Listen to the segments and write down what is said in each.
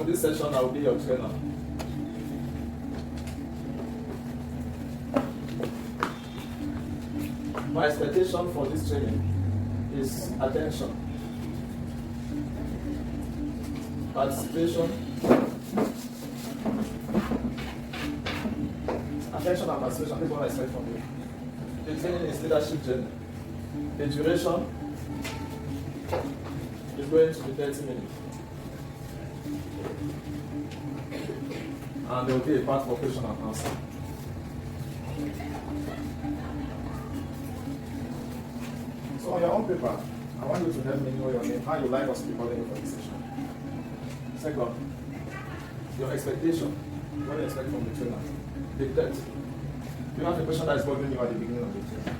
For this session, I will be your trainer. My expectation for this training is attention, participation, attention and participation. This is what I expect from you. The training is leadership journey. The duration is going to be 30 minutes. And there will be a part for question and answer. So on your own paper, I want you to help me know your name, how you like us to be calling you for this session. Second, your expectation. What do you expect from the trainer? The third, you have a question that is bothering you at the beginning of the training.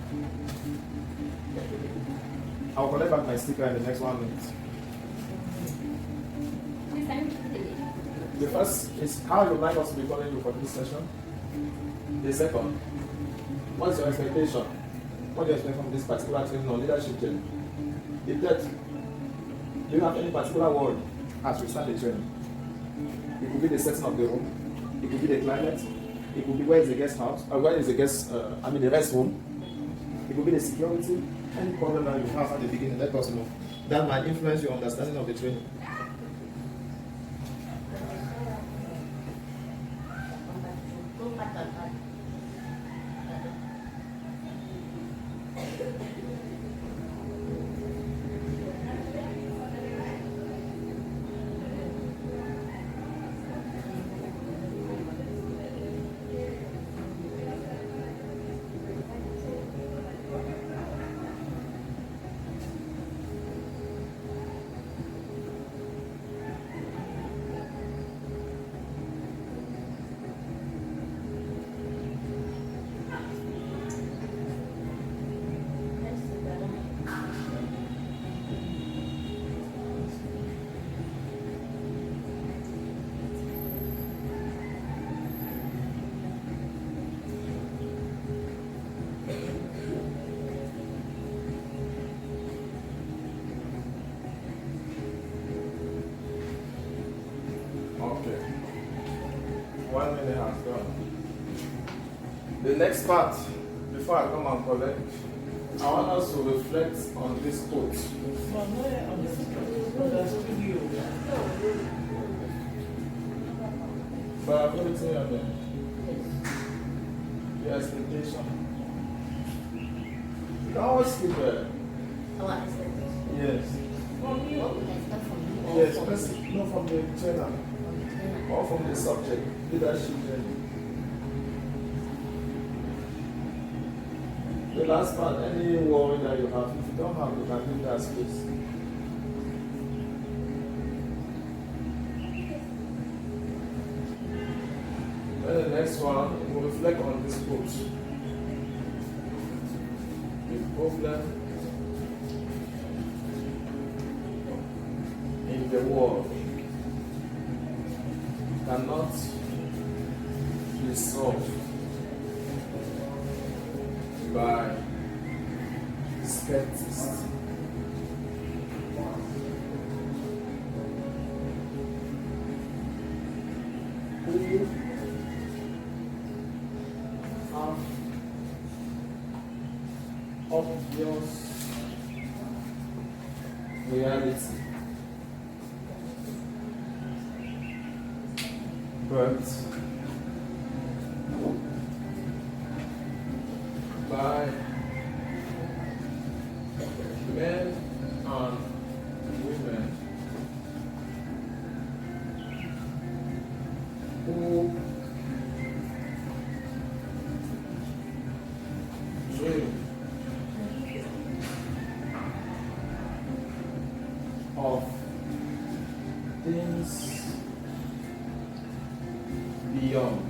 I will collect back my sticker in the next 1 minute. The first is how you like us to be calling you for this session. The second, what's your expectation? What do you expect from this particular training on leadership journey? The third, do you have any particular word as we start the training? It could be the setting of the room, it could be the climate, it could be where is the guest house, or where is the guest, the rest room, it could be the security. Any problem that you have at the beginning, let us know. That might influence your understanding of the training. Okay. 1 minute has gone. The next part, before I come and collect, I want us to reflect on this quote. But I've got to tell you again. Your expectation. You can always keep there. Yes. Yes, not from the trainer. Or from the subject, leadership journey. The last part, any worry that you have, if you don't have, you can leave that space. Then the next one, we'll reflect on this quote. The problem in the world cannot be solved by skeptics. Who have obvious reality, but by men and women who dream of things beyond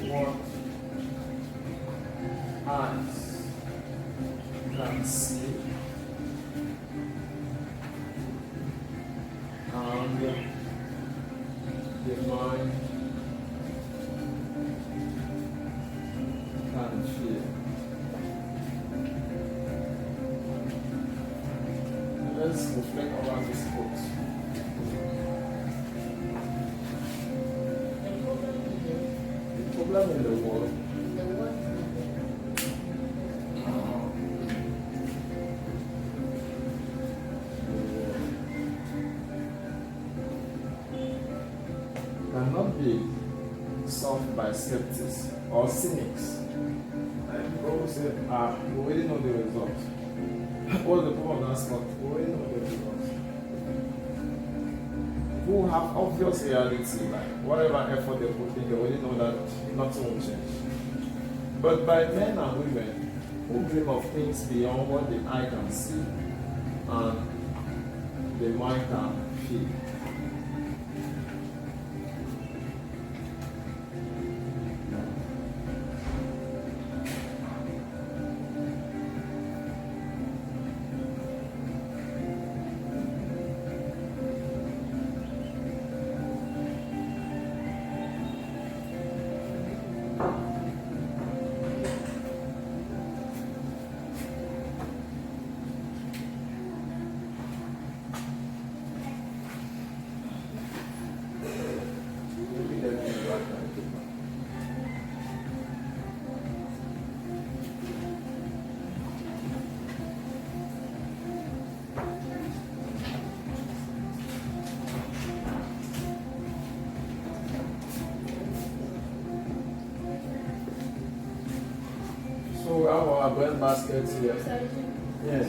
what eyes can see and the mind can feel. Let's reflect over this quote. The problem in the world cannot be solved by skeptics or cynics. And people say, we already know the result. What's the problem of that spot? We already know the result. Who have obvious reality, like whatever effort they put in, they already know that nothing will change. But by men and women who dream of things beyond what the eye can see and the mind can feel. So we have our bread baskets here. Yes.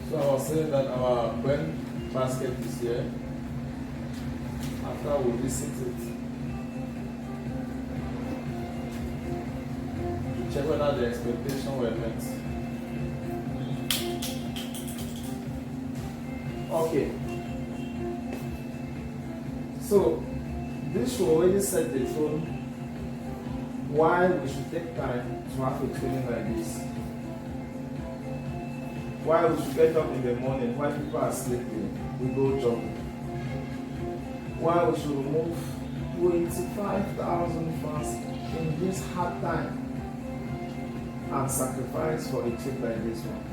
So I was saying that our bread basket is here. After we visit it, to check whether the expectations were met. Okay. So this should already set the tone why we should take time to have a training like this. Why we should get up in the morning while people are sleeping, we go jogging. Why we should remove 25,000 fast in this hard time and sacrifice for a trip like this one.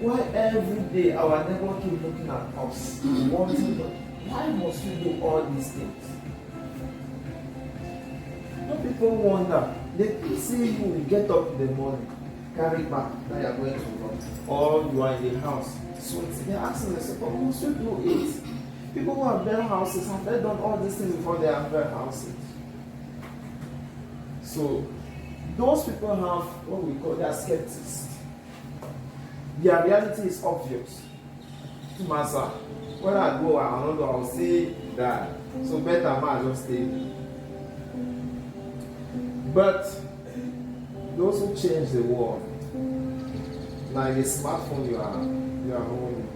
Why every day our neighbor keep looking at us, wanting to, why must we do all these things? Some people wonder, they see you get up in the morning, carry back that you are going to work, or you are in the house sweating. They ask themselves, but who should do it? People who have built houses, have they done all these things before they have built houses? So those people have what we call their skeptics. Their reality is obvious. To myself, when I go, I don't know, I'll see that. So better man just stay. But those who change the world, like the smartphone you are holding,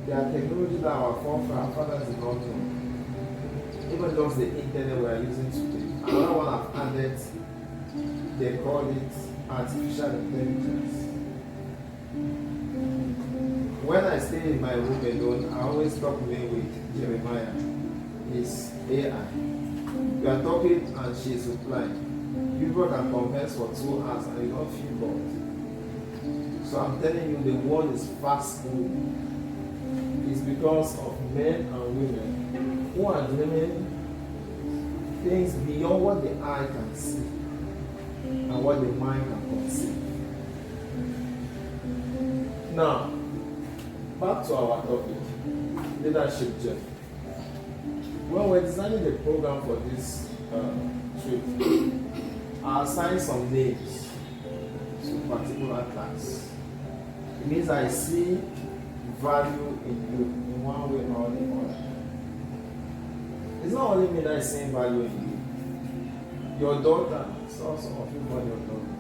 there are technologies that our forefathers did not know. Even those the internet we are using today. Another one I've added, they call it artificial intelligence. When I stay in my room alone, I always talk with Jeremiah. It's AI. We are talking and she is replying. People can converse for 2 hours and you don't feel bored. So I'm telling you, the world is fast moving. It's because of men and women who are dreaming things beyond what the eye can see and what the mind can conceive. Now, back to our topic, leadership journey. When we're designing the program for this trip, I assign some names to a particular class. It means I see value in you in one way or the other. It's not only me that is seeing value in you. Your daughter, so some of you got your daughter.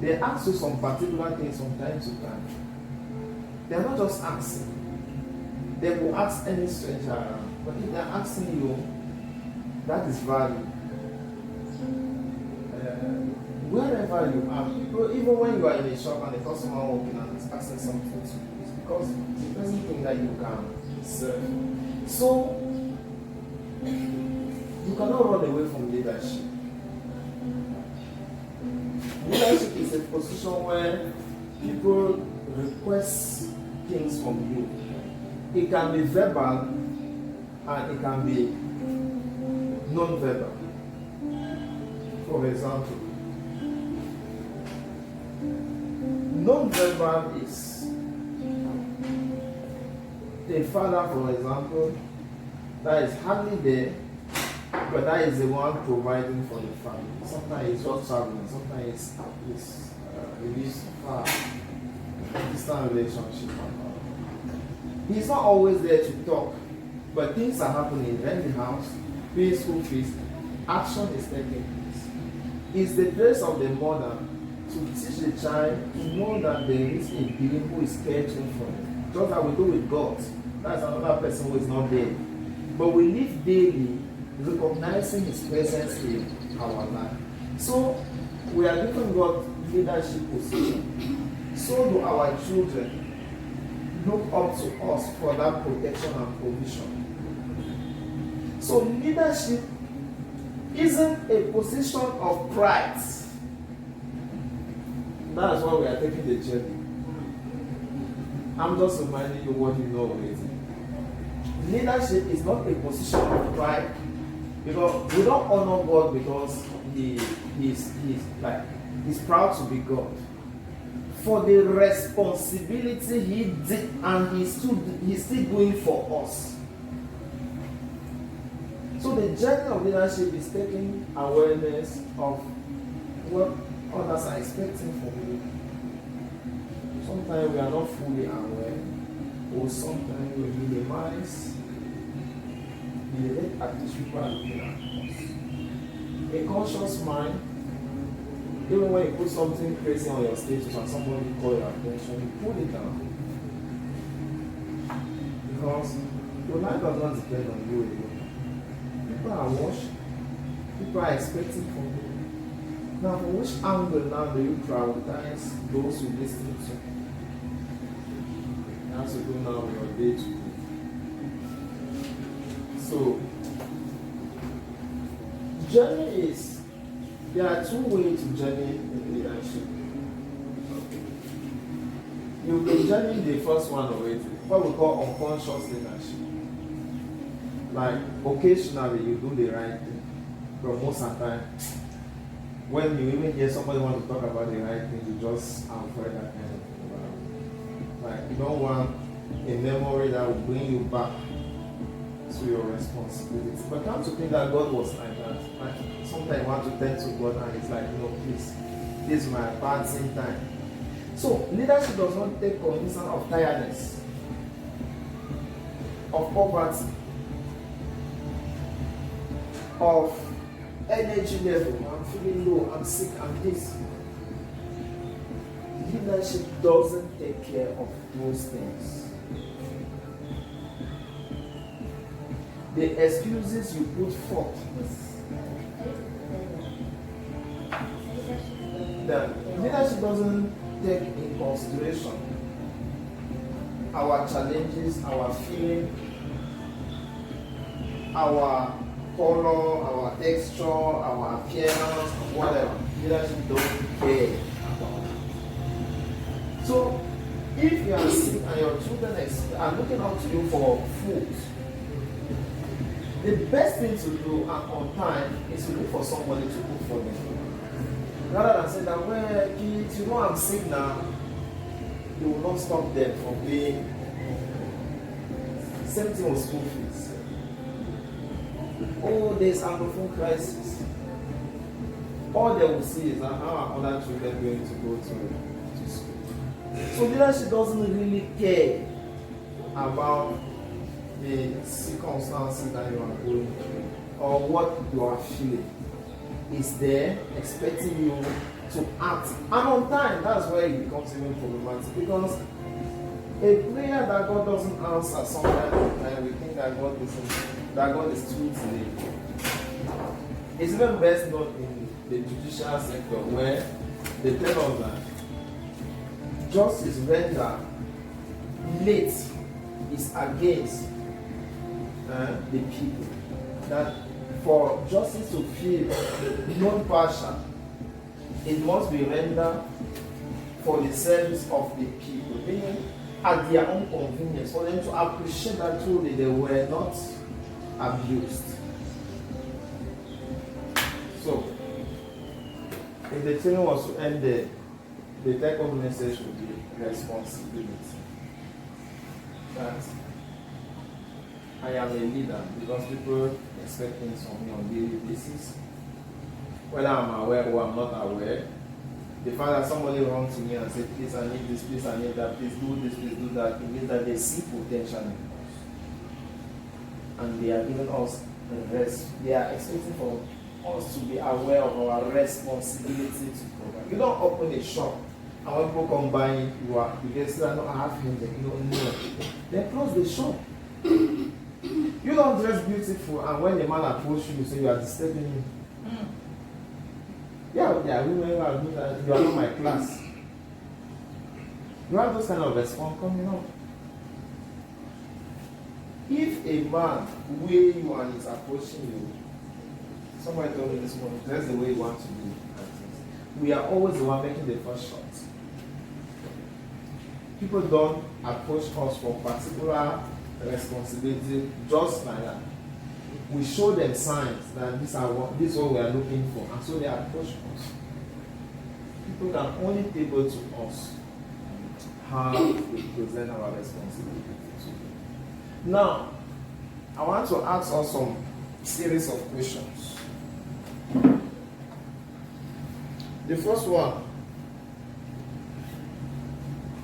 They ask you some particular things from time to time. They're not just asking. They will ask any stranger around. But if they're asking you, that is value. Wherever you are, even when you are in a shop and the customer walking and is asking something to you, it's because the person thinks that you can serve. So, you cannot run away from leadership. Leadership is a position where people request things from you. It can be verbal and it can be non-verbal. For example, non-verbal is a father, for example, that is hardly there, but that is the one providing for the family. Sometimes he's just traveling, sometimes he's far, distant relationship. He's not always there to talk, but things are happening in the house, pay school fees, action is taking place. It's the place of the mother to teach the child to know that there is a being who is caring for them. Just like we do with God. That's another person who is not there. But we live daily recognizing his presence in our life. So we are giving God leadership position. So do our children look up to us for that protection and provision. So leadership isn't a position of pride. That is why we are taking the journey. I'm just reminding you what you know already. Leadership is not a position of pride, because we don't honor God because he's proud to be God. For the responsibility he did and he's still doing for us. So the journey of leadership is taking awareness of what others are expecting from you. Sometimes we are not fully aware, or sometimes we minimize the rate at which people are looking at us. A conscious mind, even when you put something crazy on your status and somebody call your attention, you pull it down. Because your life does not depend on you alone. People are watching, people are expecting from you. Now, from which angle now do you prioritize those you listen to? You have to do now your day to day. So, journey is, there are two ways to journey in leadership. You've been journeying the first one already, what we call unconscious leadership. Like, occasionally you do the right thing, but most of the time, when you even hear somebody want to talk about the right thing, you just avoid that kind of thing. Like, you don't want a memory that will bring you back to your responsibility. But come to think that God was like that. Like, sometimes you want to turn to God and it's like, no, please, this is my passing time. So, leadership does not take cognizance of tiredness, of poverty, of energy level. I'm feeling low, I'm sick, I'm this. Leadership doesn't take care of those things. The excuses you put forth, the leadership doesn't take in consideration our challenges, our feeling, our color, our texture, our appearance, whatever. Leadership doesn't care about it. So, if you are sick and your children are looking up to you for food, the best thing to do on time is to look for somebody to cook for them. Rather than say that, well, kids, you know I'm sick now, you will not stop them from paying. Same thing with school fees. Oh, there's Anglophone crisis. All they will see is how are other children going to go to school. So leadership doesn't really care about the circumstances that you are going through or what you are feeling. It's there expecting you to act. And on time, that's where it becomes even problematic, because a prayer that God doesn't answer sometimes, and we think that God is too delayed. It's even best known in the judicial sector, where they tell us that justice rendered late is against the people. That for justice to feel non-partial, it must be rendered for the service of the people, meaning at their own convenience, for them to appreciate that truly they were not abused. So, if the training was to end there, the take-home message would be responsibility. That I am a leader because people expect things from me on a daily basis. Whether I'm aware or I'm not aware, the fact that somebody runs to me and says, please, I need this, please, I need that, please do this, please do that, it means that they see potential in us. And they are giving us the rest. They are expecting for us to be aware of our responsibility to provide. You don't open a shop and when people come by, you get still not half in there, you don't know. Then close the shop. You don't dress beautiful, and when the man approaches you, you say you are disturbing him. Yeah, there are women who are doing that. You are not my class. You have those kind of response coming up. If a man weighs you and is approaching you, somebody told me this morning, that's the way you want to do. We are always the one making the first shot. People don't approach us for particular responsibility just like that. We show them signs that this is what we are looking for, and so they approach us. People can only table to us how we present our responsibility to. Now, I want to ask us some series of questions. The first one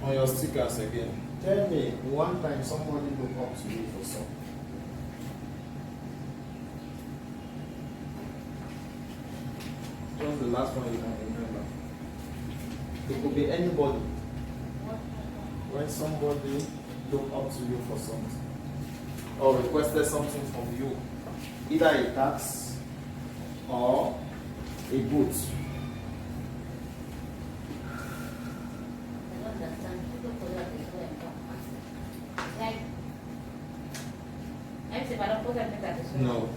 on your stickers again. Tell me one time somebody looked up to you for something. Just the last one you can remember. It could be anybody. When somebody looked up to you for something or requested something from you, either a tax or a boot. No.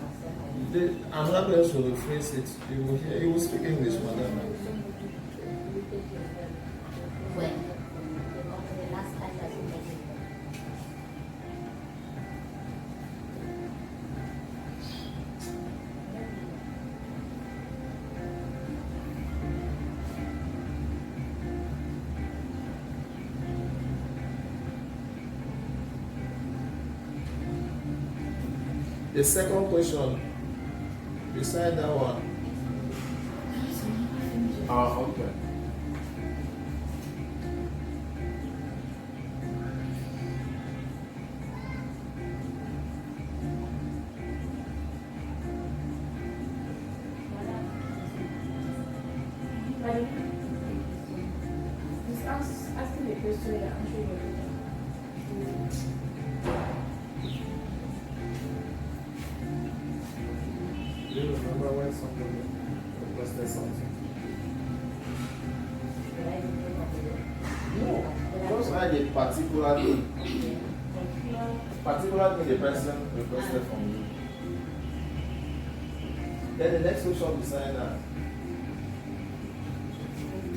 Another person will phrase it. You will speak English, madam. When? The second question, beside that one. Okay. Just asking the question and answering it. Do you remember when somebody requested something? No. Just like a particular thing. Particular thing the person requested from you. Then the next question beside that.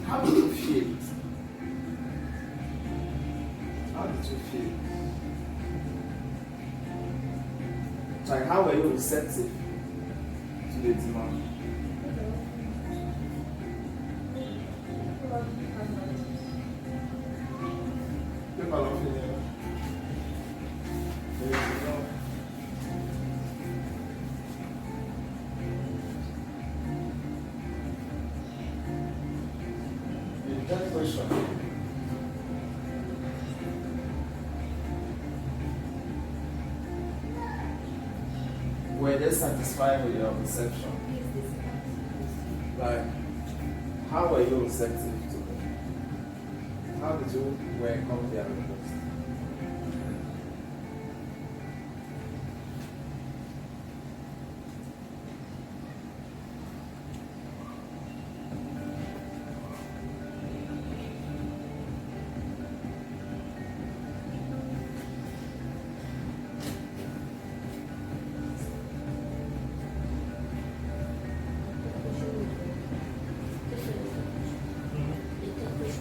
How did you feel? How did you feel? Like, how were you receptive to the demand? People are not feeling it. question. Were they satisfied with your reception? Like, how were you receptive to them? How did you welcome their request?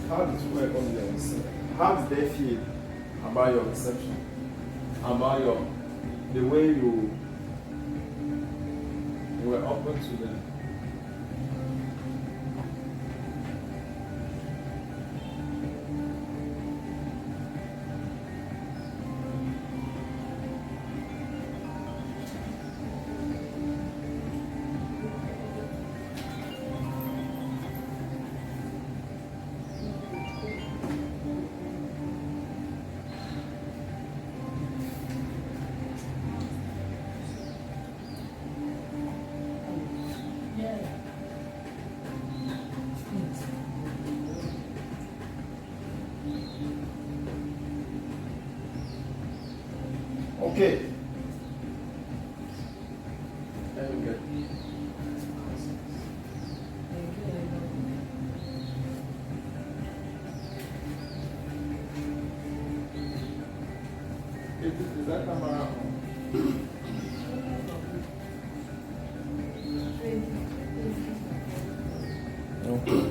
How did you welcome them? How did they feel about your reception? About the way you were open to them? Okay. Very good. Is that camera on? Okay.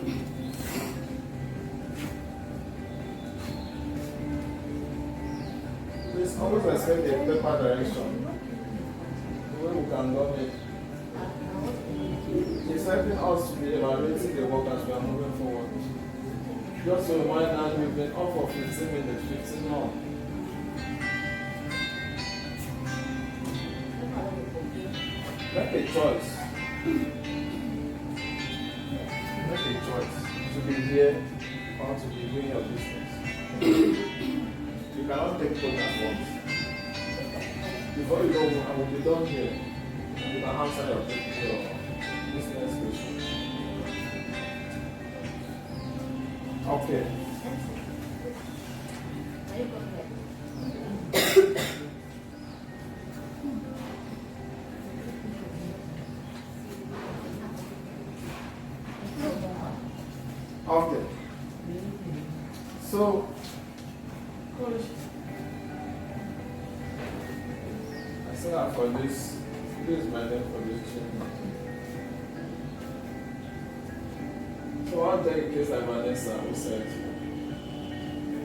Please always respect the paper direction. The way we can love it. It's helping us to be evaluating the work as we are moving forward. Just to remind that we've been off for 15 minutes, 15 now. Make a choice. Make a choice to be here or to be doing your business. You cannot take both at once. Before you know, I will be done here. You can answer your business question. Okay. Okay. So, I said that for this is my name for this channel. So I'll take a case like Vanessa who said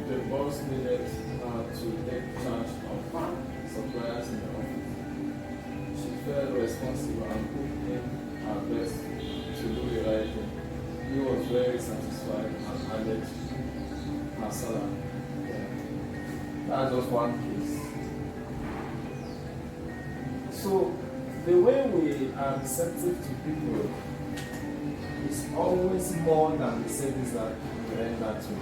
the boss needed to take charge of suppliers in the office. She felt responsible and put in her best to do the right thing. He was very satisfied and added her salary. Yeah. That's just one case. So the way we are receptive to people is always more than the service that we render to.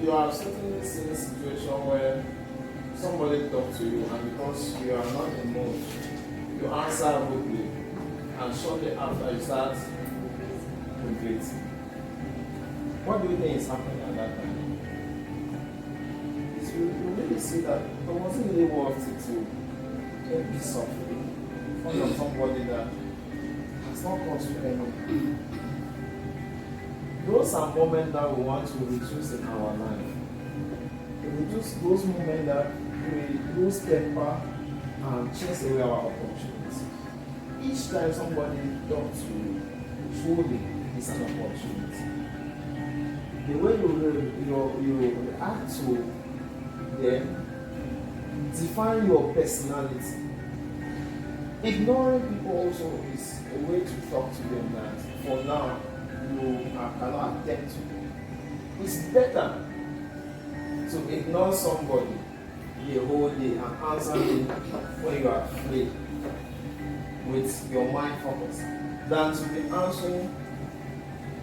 You are certainly seen a situation where somebody talks to you, and because you are not in the mood, you answer quickly, and shortly after you start regretting. What do you think is happening at that time? Is you really see that it wasn't really worth it to take this off in front of somebody that has not cost you anything. Those are moments that we want to reduce in our life. Reduce those moments that we lose temper and chase away our opportunities. Each time somebody talks to you, truly is an opportunity. The way you react to them define your personality. Ignoring people also is a way to talk to them that for now you cannot attend to. It's better to ignore somebody the whole day and answer them when you are free with your mind focused than to be answering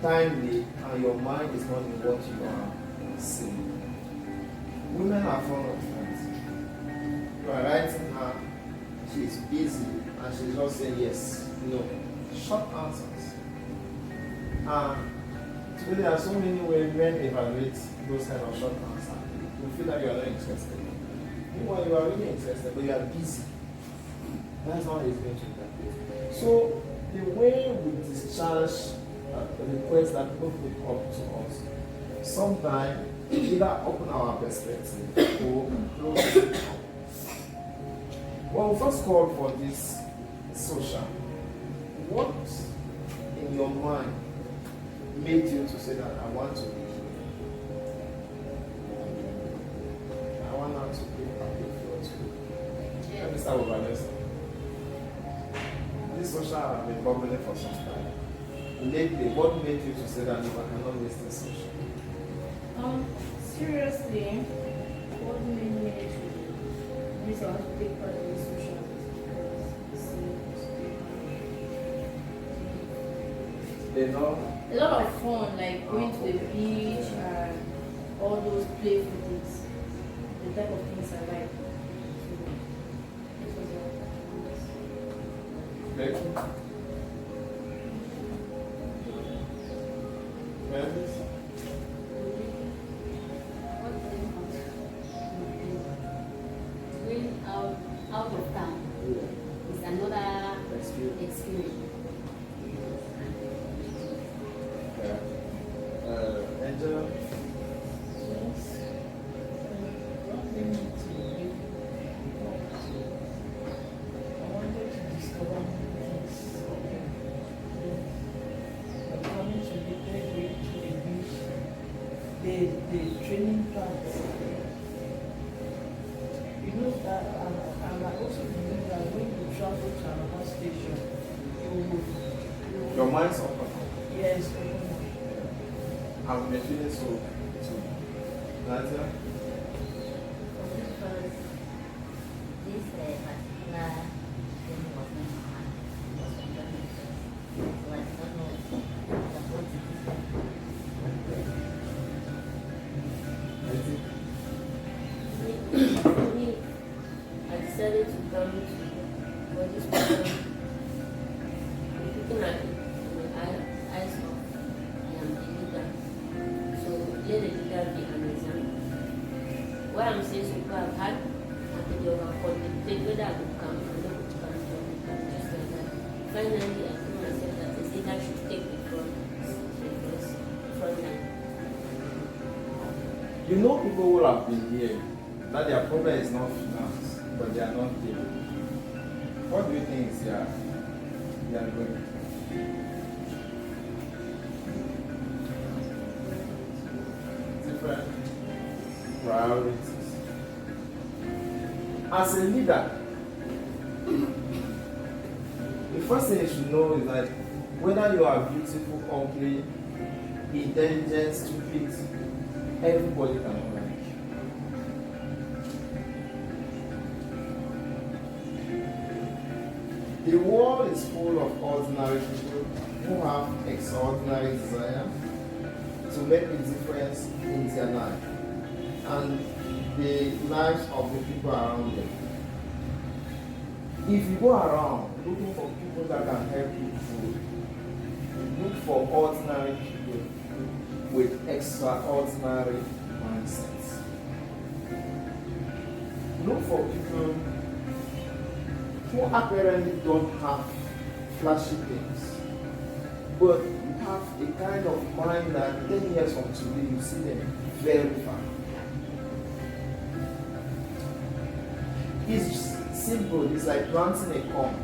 timely and your mind is not in what you are saying. Women are fond of that. You are writing her, she is busy, and she just saying yes, no. Short answers. And today there are so many ways men evaluate those kind of short answers. You feel that you are not interested. Meanwhile, you are really interested, but you are busy. That's how it's going to be. So the way we discharge the request that people put up to us, sometimes either open our perspective or close it. When we first call for this social, what in your mind made you to say that I want to be here? I want her to be happy for too. Let me start with Vanessa. This social has been bubbling for some time. Lately, what made you to say that no, I cannot miss this social? Seriously, what made me to miss out to take part in this social They know. a lot of fun, like going to the beach and all those playful things. The type of things I like. So, it was Becky? Memphis? Going out of town is another experience. Yeah. Angela? The training plans. You know that, and I also believe that when you travel to another station, Your mind's open. yes, I've been feeling so too. Nadia? Because this particular thing was meant to happen was from the so I don't know what it is. For me, I decided to come to what this person looking at it with my eyes off. I am the leader. So let the leader be an example. What I'm saying, so people have had and they overcome the whether I would come and not would come just like that. Finally, I told myself that the leader should take the front line. You know people who have been here, that their problem is not finance, but they are not there. What do you think is they are doing? Different priorities. As a leader, the first thing you should know is that whether you are beautiful, ugly, intelligent, stupid, everybody can like you. The world is full of ordinary people who have extraordinary desire to make a difference in their life and the lives of the people around them. If you go around looking for people that can help you grow, look for ordinary people with extraordinary mindsets. Look for people who apparently don't have flashy things, but have a kind of mind that 10 years from today you see them very far. It's simple, it's like planting a corn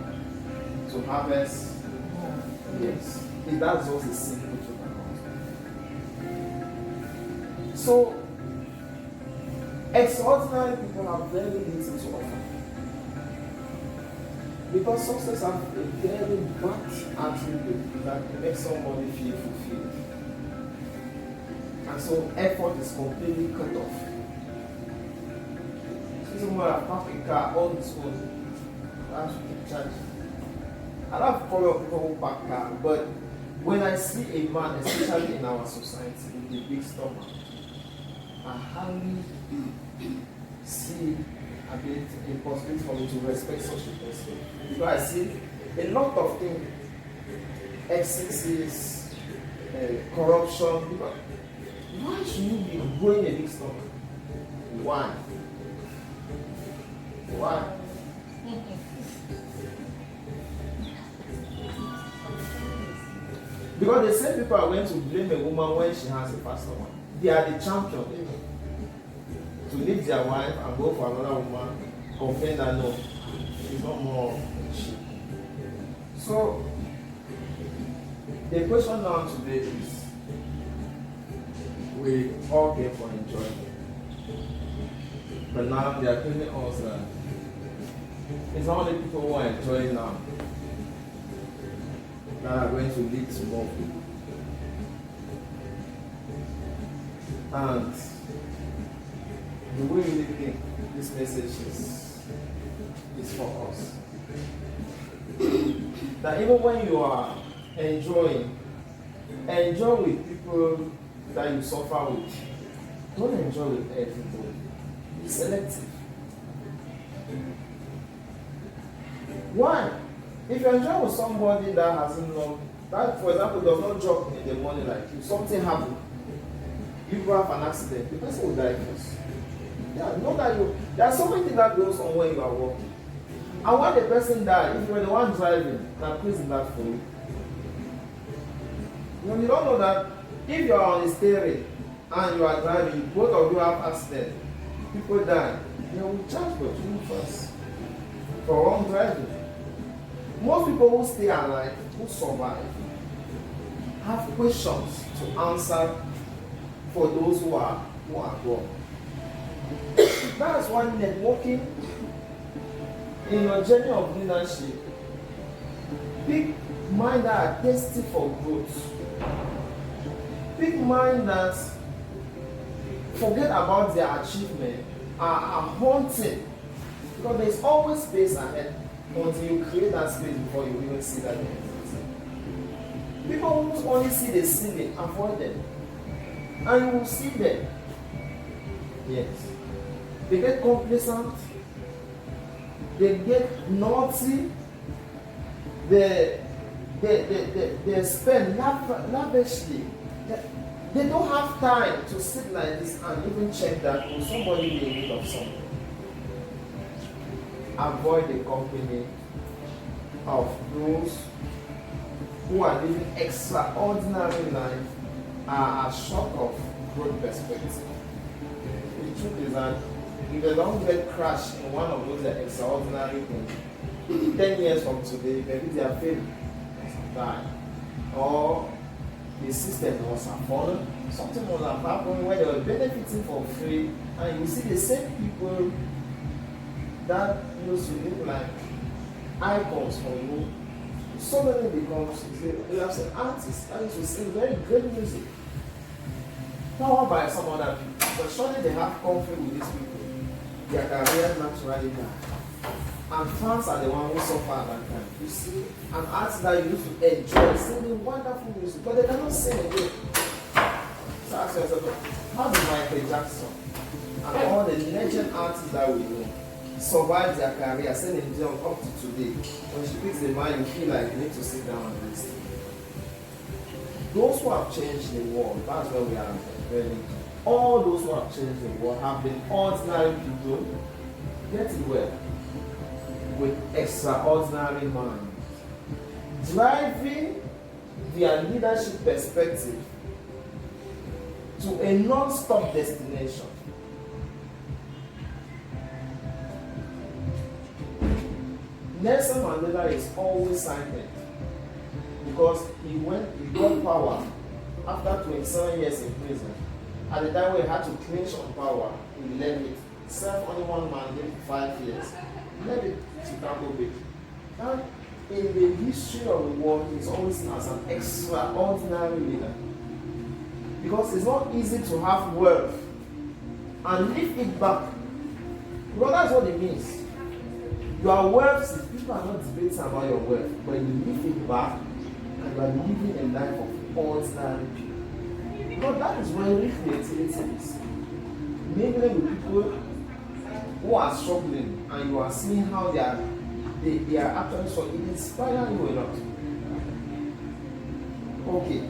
to harvest. Yes, that's just a simple truth. So, extraordinary people have very little to offer. Because success has a very bad attribute that makes somebody feel fulfilled. And so effort is completely cut off. Someone have parked a car on his own I have to keep charging. I don't have a problem with people who park car, but when I see a man, especially in our society, with a big stomach, I hardly see a possibility for me to respect such a person. Because I see a lot of things, excesses, corruption. Because why should you be growing a big stomach? Why? Why? Because the same people are going to blame a woman when she has a fat stomach. They are the champion. To leave their wife and go for another woman, complain that no, she's not more she. So the question now today is, we all came for enjoyment. But now they are telling us that it's not only people who are enjoying now that are going to lead to more people. And do we really think this message is for us? That even when you are enjoying, enjoy with people that you suffer with. Don't enjoy with everybody. Be selective. Why? If you enjoy with somebody that hasn't known, that for example does not jog in the morning like you, something happened, you have an accident, the person will die first. Yeah, know that there are so many things that goes on when you are walking. And when the person dies, if you are the one driving, now please is that for you. You don't know that if you are on the steering and you are driving, both of you have accident, people die, they will charge for you first for wrong driving. Most people who stay alive, who survive, have questions to answer for those who are gone. That's why networking in your journey of leadership, big mind that are thirsty for growth, big mind that forget about their achievement, are haunting, because there's always space ahead until you create that space before you even see that. People who only see the ceiling, avoid them, and you will see them. Yes. They get complacent, they get naughty, they spend lavishly. They don't have time to sit like this and even check that somebody may need of something. Avoid the company of those who are living extraordinary life are short of growth perspective. The truth is that if they don't get crushed in one of those extraordinary things, 10 years from today, maybe they are failing, die, or the system was fallen, something will have happened where they were benefiting for free, and you see the same people that used to look like icons for you, suddenly becomes, you have seen artists that used to sing very great music, powered by some other people, but surely they have conflict with these people. Their career naturally die. And fans are the ones who suffer at that time. You see an artist that you used to enjoy singing wonderful music, but they cannot sing again. So ask yourself, how did Michael Jackson and all the legend artists that we know survive their career, sending them up to today? When she picks the mind, you feel like you need to sit down and listen. Those who have changed the world, that's where we are really. All those who have changed the world have been ordinary people, get it well, with extraordinary minds, driving their leadership perspective to a non-stop destination. Nelson Mandela is always cited because he got power after 27 years in prison. At the time when he had to clinch on power, he left it. Served only one man, gave 5 years. Left it to Chicago Bay. And in the history of the world, he's always seen as an extraordinary leader. Because it's not easy to have wealth and leave it back. Because that's what it means. Your wealth, people are not debating about your wealth, but you live it back and you are living a life of ordinary people. Because that is where real creativity is. Mingling with people who are struggling and you are seeing how they are actually struggling, it inspires you a lot. Okay.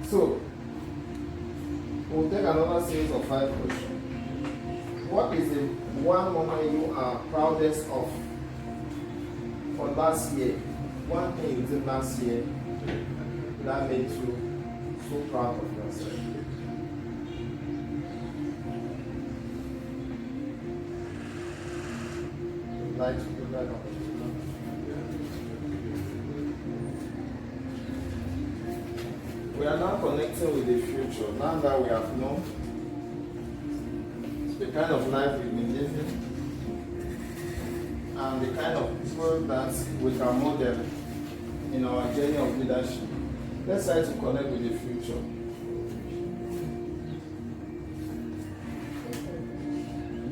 So, we'll take another series of 5 questions. What is the one moment you are proudest of for last year? One thing you did last year that made you so proud of yourself? Like to put that on. We are now connecting with the future. Now that we have known the kind of life we've been living and the kind of people that we can model in our journey of leadership, let's try to connect with the future.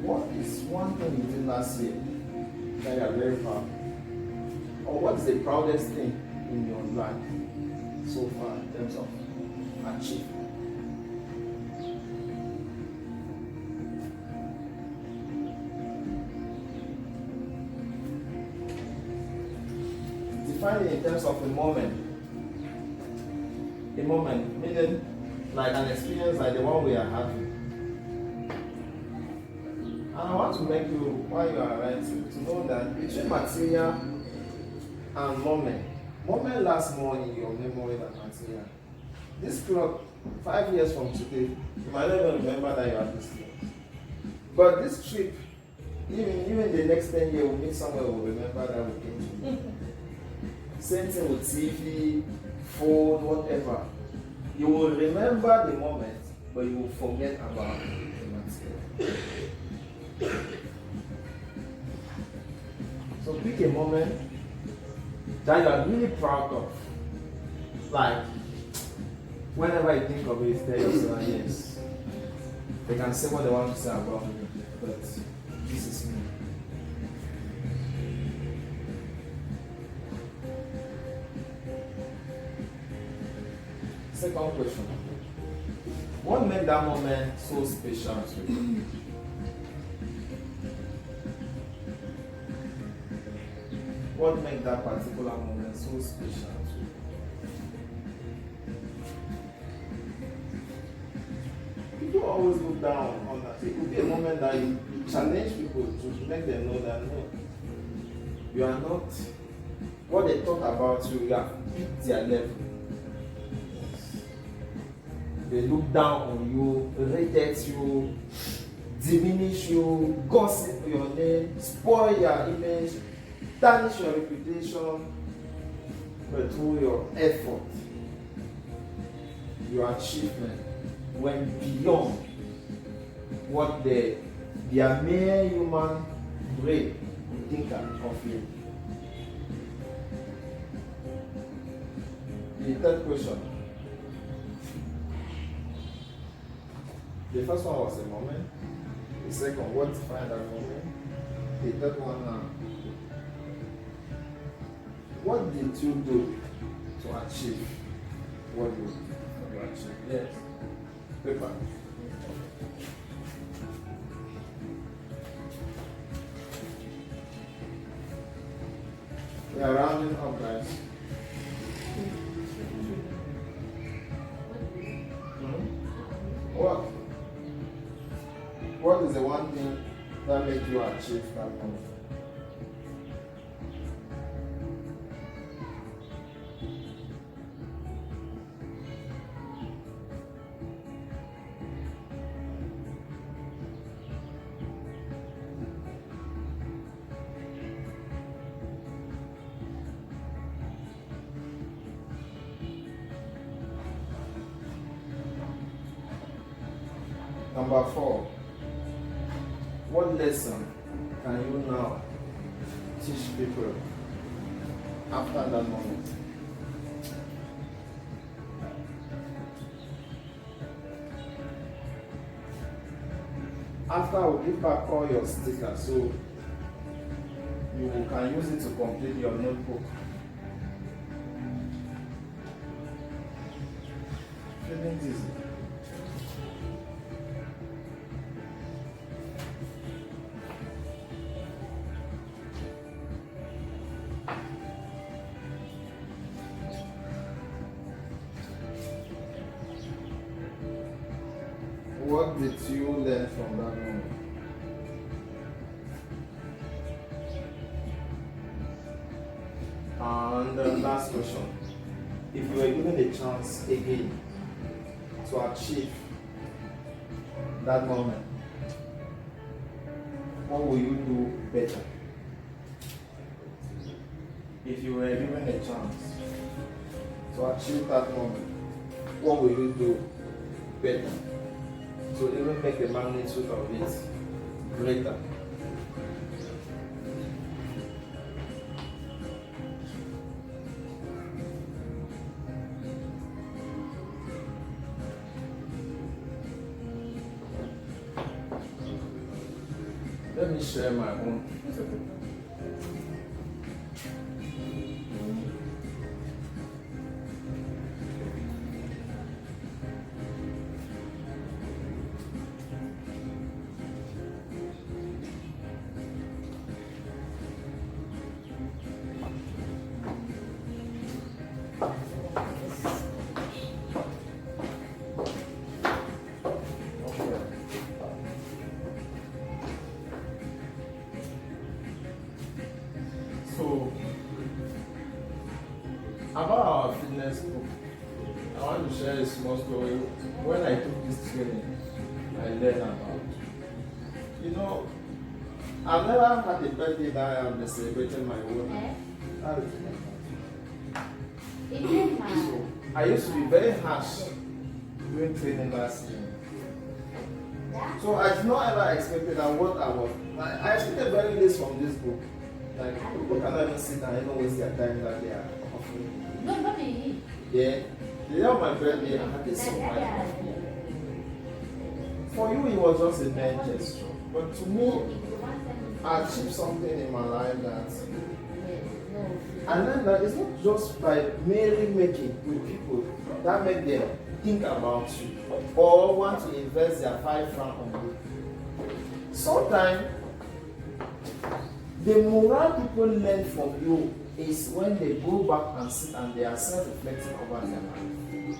What is one thing you did last year that you are very proud? Or what is the proudest thing in your life so far in terms of achievement? Define it in terms of a moment. A moment, meaning like an experience like the one we are having. And I want to make you, while you are writing, to know that between material and moment lasts more in your memory than material. This clock, 5 years from today, you might not even remember that you have this clock. But this trip, even the next 10 years, we'll meet somewhere, we'll remember that we came to. Same thing with TV, phone, whatever. You will remember the moment, but you will forget about the material. So pick a moment that you are really proud of. Like, whenever you think of it, tell yourself, yes, they can say what they want to say about me, but this is me. Second question. What made that moment so special to you? What made that particular moment so special to you? People always look down on that. It could be a moment that you challenge people to make them know that no, you are not what they thought about you, you have hit their level. They look down on you, reject you, diminish you, gossip your name, spoil your image, tarnish your reputation, but through your effort, your achievement went beyond what their mere human brain would think of you. The third question. The first one was a moment. The second, what defined that moment? The third one now. What did you do to achieve what you achieved? Yes. Paper. We are rounding up, guys. What is the one thing that made you achieve that moment? Number 4. What lesson can you now teach people after that moment? After I will give back all your stickers, so you can use it to complete your notebook. Feeling dizzy? What did you learn from that moment? And the last question. If you were given a chance again to achieve that moment, what will you do better? If you were given a chance to achieve that moment, what will you do better? To even make the magnitude of it greater. Let me share my own. So, about our fitness group, I want to share a small story. When I took this training, I learned about, I've never had a birthday that I am celebrating my own. That is my birthday. So, I used to be very harsh during training last year. So I did not ever expect that what I was. I expected very little from this book. Like, people cannot even sit and even waste their time that they are offering. No, not me. Yeah. The day of my birthday, I had a surprise. For you, it was just a mere gesture. But to me, I achieved something in my life that. And then that it's not just by merely making with people that make them think about you or want to invest their 5 francs on you. Sometimes the morale people learn from you is when they go back and sit and they are self-reflecting over their life.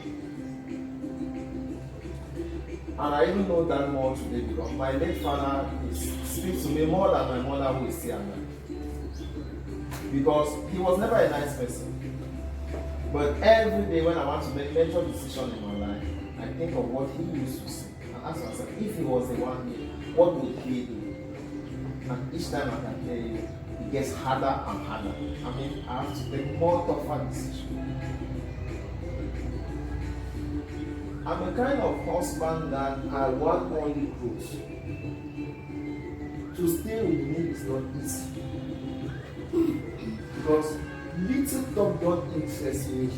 And I even know that more today because my late father speaks to me more than my mother who is still alive. Because he was never a nice person. But every day when I want to make major decisions in my life, I think of what he used to say. And ask myself, if he was the one here, what would he do? And each time I can tell you, it gets harder and harder. I mean, I have to take more tougher decisions. I'm a kind of husband that I want only growth. To stay with me is not easy. Because little talk don't interest me.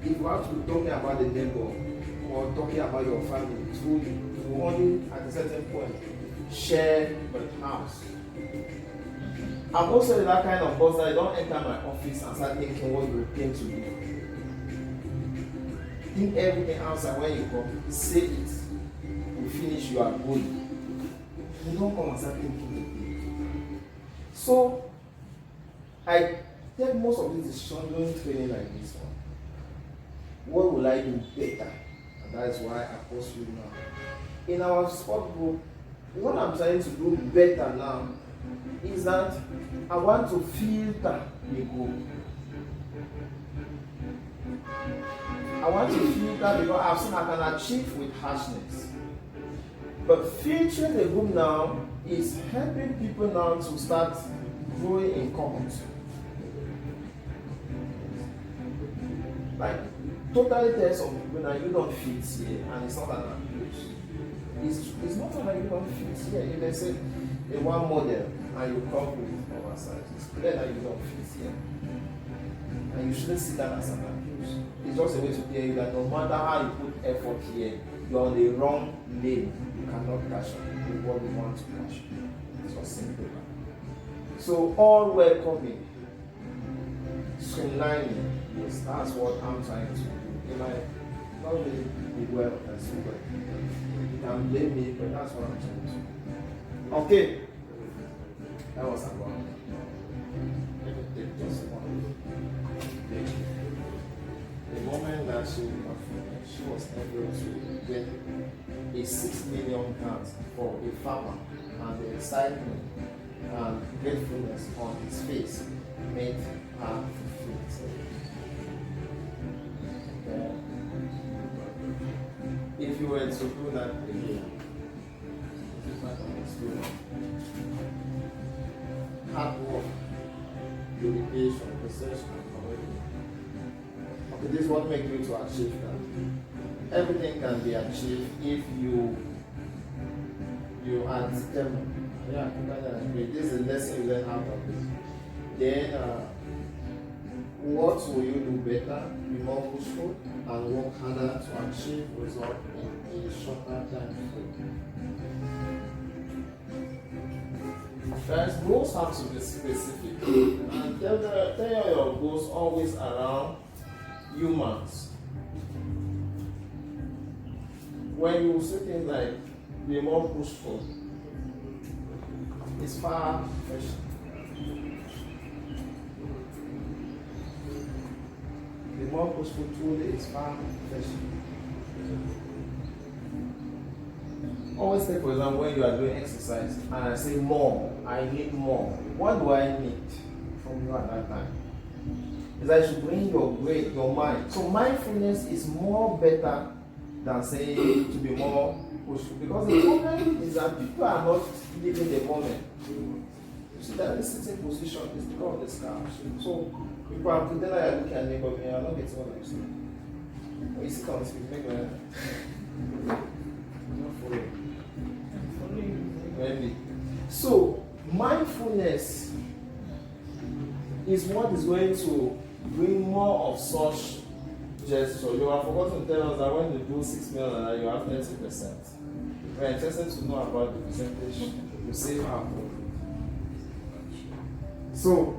If you have to be talking about the neighbor or talking about your family, you only at a certain point share the house. I'm also that kind of boss that I don't enter my office and start thinking what you came to do. Think everything outside when you come, say it. You finish, you are going. You don't come and start thinking. So I take most of this decision during training like this one. What will I do better? And that is why I post you now. In our sport group, what I'm trying to do better now is that I want to filter the group. I want to filter because I've seen I can achieve with harshness. But filtering the group now is helping people now to start growing in commons. Like, totally tell some people that you don't fit here, and it's not an abuse. It's not like you don't fit here. If they say they want model and you come with oversized, it's clear that you don't fit here. And you shouldn't see that as an abuse. It's just a way to tell you that no matter how you put effort here, you're on the wrong lane, you cannot catch up with what we want to catch. It's as simple. So all welcoming, streamlining, yes, that's what I'm trying to do. It might not really be well and so well. You can blame me, but that's what I'm trying to do. Okay. That was about it. Let me take just one. The moment that she was able to get a 6 million grant for a farmer, and the excitement and gratefulness on his face made her fulfilled. If you were to do that again, hard work, dedication, persistence, okay, this is what makes you to achieve that. Everything can be achieved if you are determined. Yeah, this is a lesson you learn out of it. Then, what will you do better, be more pushful, and work harder to achieve results in a shorter time frame? Guys, goals have to be specific. And tell your goals always around humans. When you say things like be more pushful, it's far fetched. The more pushful truly is far fetched. Always take, for example, when you are doing exercise and I say more, I need more. What do I need from you at that time? Is that you should bring your brain, your mind. So mindfulness is more better than saying to be more pushful. Because the problem is that people are not living the moment. You see that this sitting position is because of the scar. So people are pretending that you're looking at me, but you're not getting what I'm saying. When you sit on this, you make a not following. Maybe. So mindfulness is what is going to bring more of such gesture. You have forgotten to tell us that when you do 6 million, you have 30%. We're interested to know about the percentage you save out. So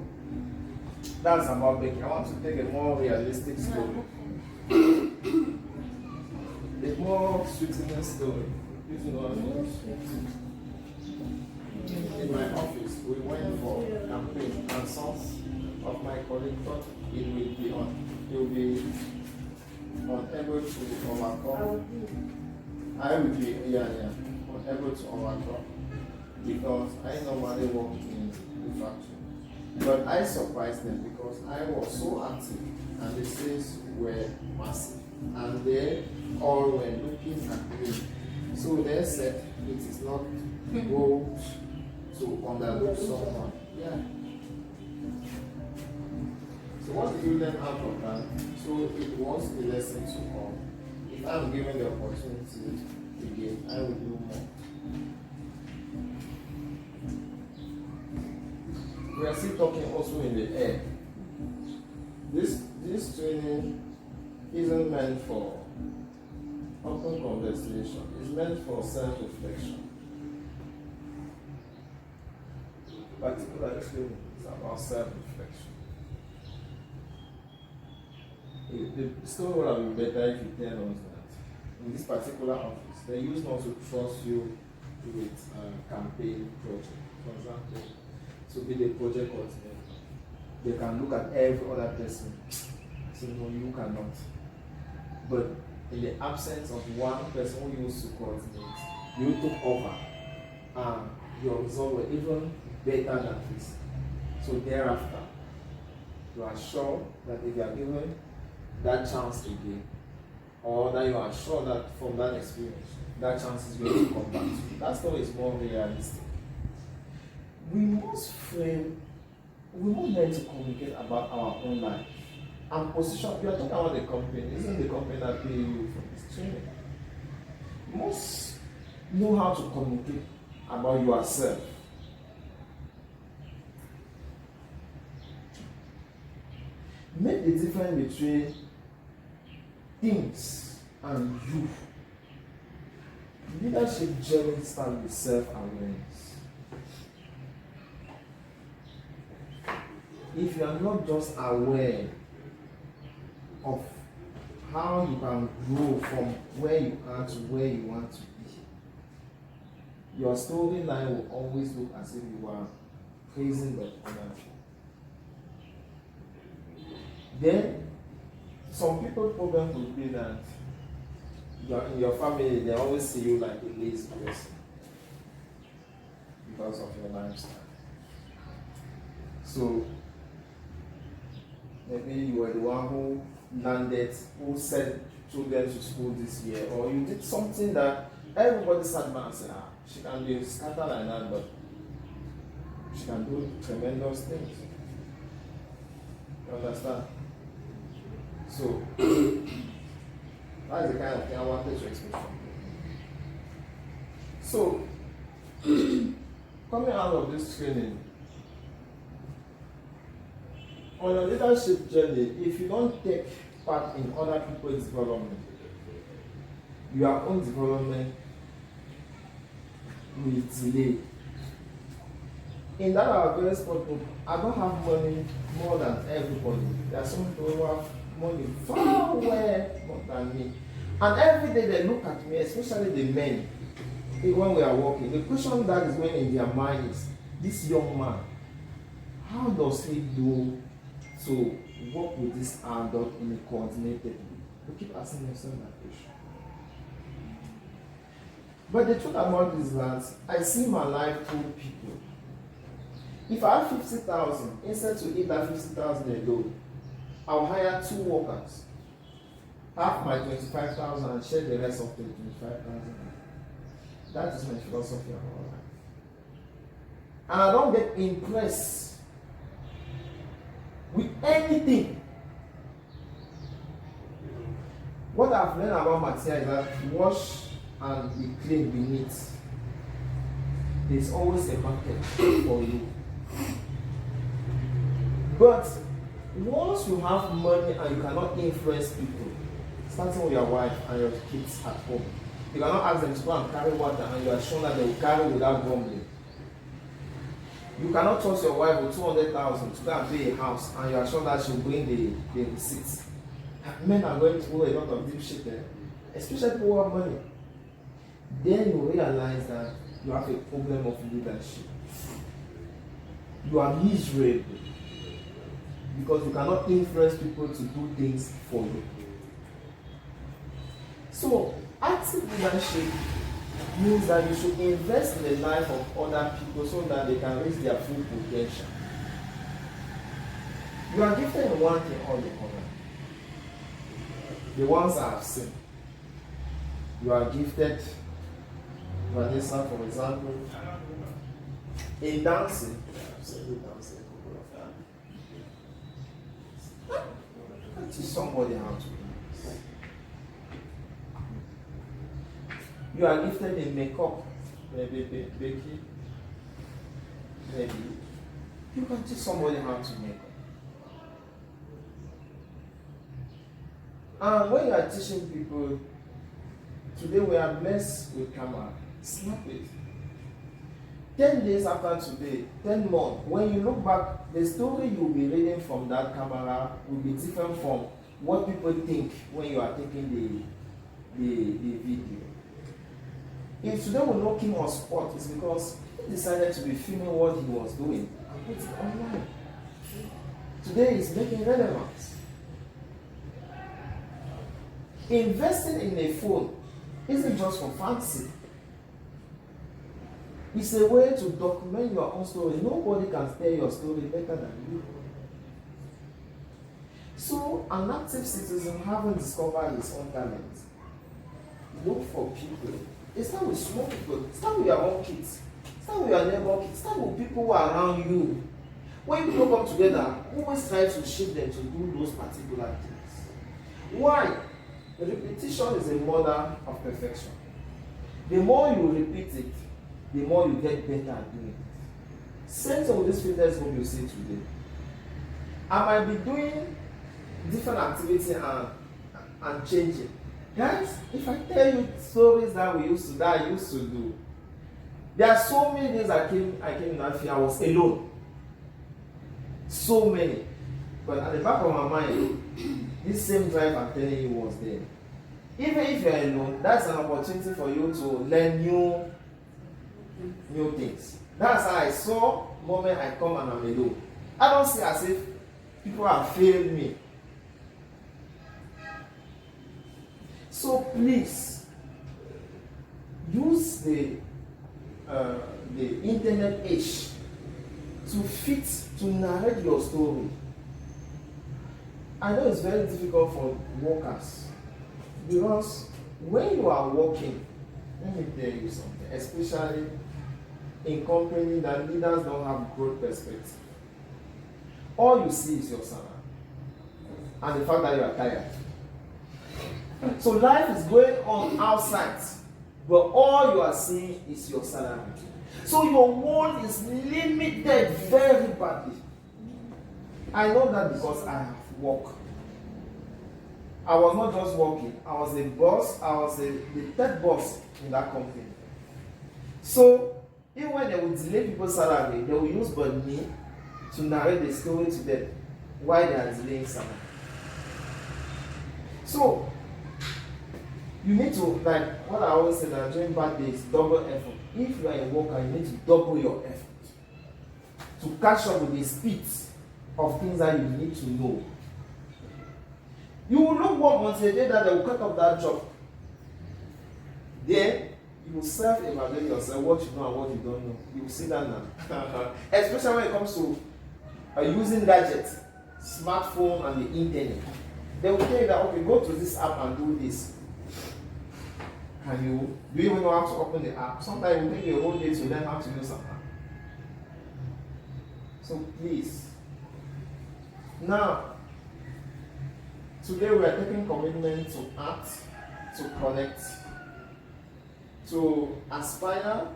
that's about baking. I want to take a more realistic story. A more sweetening story. You know what I mean? In my office, we went for a campaign, and some of my colleagues thought it will be unable to overcome. I will be unable to overcome because I normally work in the factory. But I surprised them because I was so active and the sales were massive, and they all were looking at me. So they said it is not good to underlook someone. Yeah. So what did you learn out of that? So it was a lesson to all. If I'm given the opportunity again, I will do more. We are still talking also in the air. This training isn't meant for open conversation. It's meant for self-reflection. Particular training is about self-reflection. The story would have been better if you tell us that in this particular office, they used not to trust you with a campaign project. For example, to be the project coordinator, they can look at every other person and say, no, you cannot. But in the absence of one person who used to coordinate, you took over and your results were even better than this. So thereafter, you are sure that if you are given that chance again, or that you are sure that from that experience, that chance is going to come back to you. That story is more realistic. We must learn to communicate about our own life and position. You are talking about the company. Isn't the company that pay you for this training? You must know how to communicate about yourself. Make the difference between things and you. Leadership journey starts with self-awareness. If you are not just aware of how you can grow from where you are to where you want to be, your storyline will always look as if you are praising the other. Then, some people's problem will be that in your family, they always see you like a lazy person because of your lifestyle. So, maybe you were the one who who sent children to school this year, or you did something that everybody sat down and said, she can be scattered like that, but she can do tremendous things. You understand? So, that's the kind of thing I wanted to explain from you. So, coming out of this training, on your leadership journey, if you don't take part in other people's development, your own development will delay. In that our very spot group, I don't have money more than everybody. There are some people who have money far away more than me. And every day they look at me, especially the men, when we are working. The question that is going in their mind is, this young man, how does he do to work with this adult in a coordinated way? We keep asking themselves that question. But the truth about this is that I see my life through people. If I have 50,000, instead to eat that 50,000 alone, I'll hire 2 workers, half my 25,000 and share the rest of the 25,000. That is my philosophy about life. And I don't get impressed with anything. What I've learned about Matia is that wash and be clean, be neat. There's always a market for you. But once you have money and you cannot influence people, starting with your wife and your kids at home, you cannot ask them to go and carry water and you are sure that they will carry without grumbling. You cannot trust your wife with 200,000 to go and pay a house and you are sure that she will bring the receipts. Men are going through a lot of deep shit there, especially people who have money. Then you realize that you have a problem of leadership. You are miserable because you cannot influence people to do things for you. So, active leadership means that you should invest in the life of other people so that they can reach their full potential. You are gifted in one thing or the other. The ones I have seen. You are gifted, Vanessa, for example, in dancing. Teach somebody how to dance. You are gifted in makeup, maybe Becky. Maybe you can teach somebody how to make up. And when you are teaching people, today we are blessed with camera. Snap it. 10 days after today, 10 months, when you look back, the story you'll be reading from that camera will be different from what people think when you are taking the video. If today we know Kim on spot, it's because he decided to be filming what he was doing and put it online. Today is making relevance. Investing in a phone isn't just for fancy. It's a way to document your own story. Nobody can tell your story better than you. So, an active citizen having discovered his own talent, look for people. Start with small people. Start with your own kids. Start with your neighbor kids. Start with people who are around you. When people come together, always try to shape them to do those particular things. Why? The repetition is a mother of perfection. The more you repeat it, the more you get better at doing it. Same thing with this fitness group you see today. I might be doing different activity and changing. Guys, if I tell you stories that I used to do, there are so many days I came in that field, I was alone. So many. But at the back of my mind, this same drive I'm telling you was there. Even if you're alone, that's an opportunity for you to learn new things. That's how I saw the moment I come and I'm alone. I don't see as if people have failed me. So please, use the internet age to narrate your story. I know it's very difficult for workers because when you are working, let me tell you something, especially in companies that leaders don't have growth perspective. All you see is your salary and the fact that you are tired. So life is going on outside, but all you are seeing is your salary. So your world is limited very badly. I know that because I have worked. I was not just working, I was a boss, I was the third boss in that company. So even when they will delay people's salary, they will use but me to narrate the story to them why they are delaying salary. So you need to, like what I always say, that during bad days, double effort. If you are a worker, you need to double your effort to catch up with the speed of things that you need to know. You will not work until the day that they will cut off that job. Then you will self-evaluate yourself, what you know and what you don't know. You will see that now. Especially when it comes to using gadgets, smartphone and the internet. They will tell you that, okay, go to this app and do this. Do you even know how to open the app? Sometimes it will take you a whole day to learn how to use an app. So please. Now, today we are taking commitment to act, to connect, to aspire,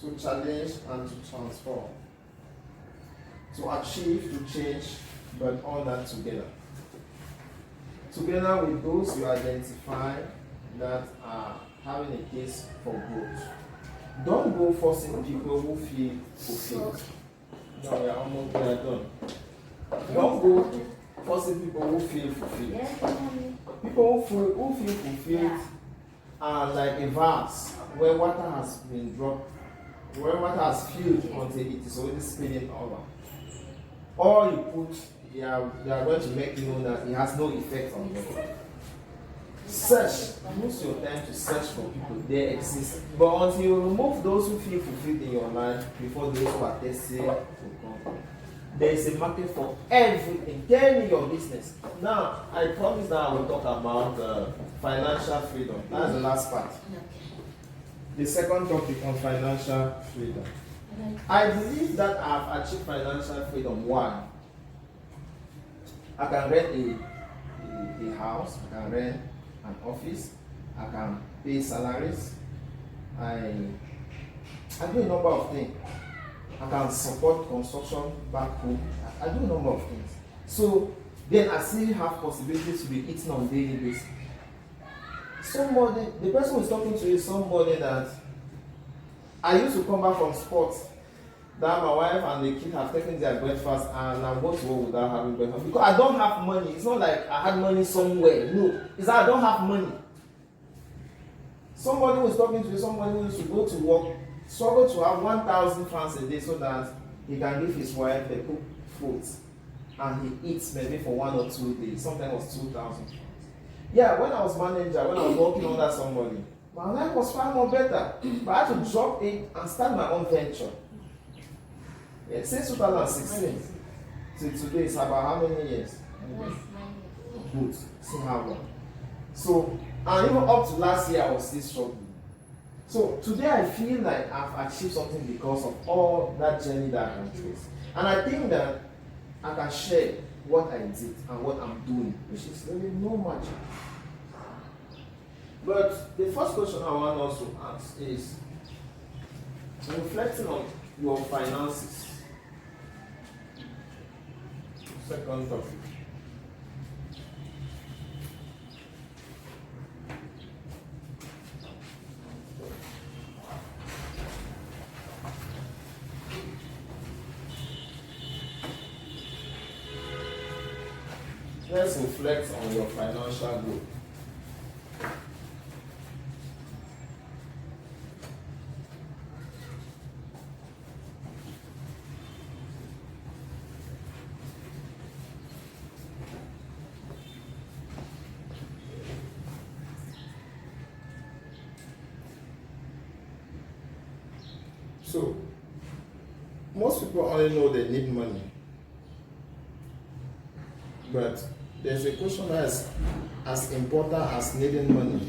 to challenge, and to transform. To achieve, to change, but all that together. Together with those you identify that are having a case for growth. Don't go forcing people who feel fulfilled. No, we are done. Don't go forcing people who feel fulfilled. People who feel fulfilled are like a vase where water has been dropped, where water has filled until it is already spilling over. All you put, they are going to make you know that it has no effect on them. Search. Use your time to search for people. They exist. But until you remove those who feel fulfilled in your life before those who are tested will come. There is a market for everything. Tell me your business. Now, I promise that I will talk about financial freedom. That's the last part. The second topic on financial freedom. I believe that I have achieved financial freedom. One, I can rent a house, I can rent an office, I can pay salaries, I do a number of things. I can support construction back home. I do a number of things. So then I still have possibilities to be eating on a daily basis. Somebody, the person who is talking to you is somebody that I used to come back from sports, that my wife and the kid have taken their breakfast and I'm going to work without having breakfast. Because I don't have money. It's not like I had money somewhere. No. It's that I don't have money. Somebody who is talking to you, somebody who used to go to work, struggle to have 1,000 francs a day so that he can give his wife a cooked food and he eats maybe for 1 or 2 days. Sometimes it was 2,000 francs. Yeah, when I was manager, when I was working under somebody, my life was far more better. But I had to drop it and start my own venture. Yeah, since 2016 till today, it's about how many years? Good. See how long. So, and even up to last year, I was still struggling. So today I feel like I've achieved something because of all that journey that I can trace. And I think that I can share what I did and what I'm doing, which is really no magic. But the first question I want us to ask is, reflecting on your finances. Second topic. let's reflect on your financial goal. So, most people only know they need money, but there's a question that is as important as needing money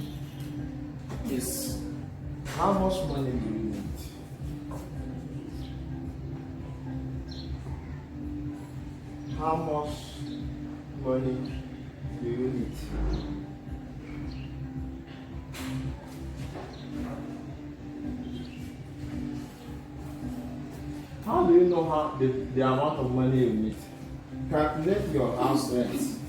is how much money do you need? How much money do you need? How do you know how the amount of money you need? Calculate your house rent.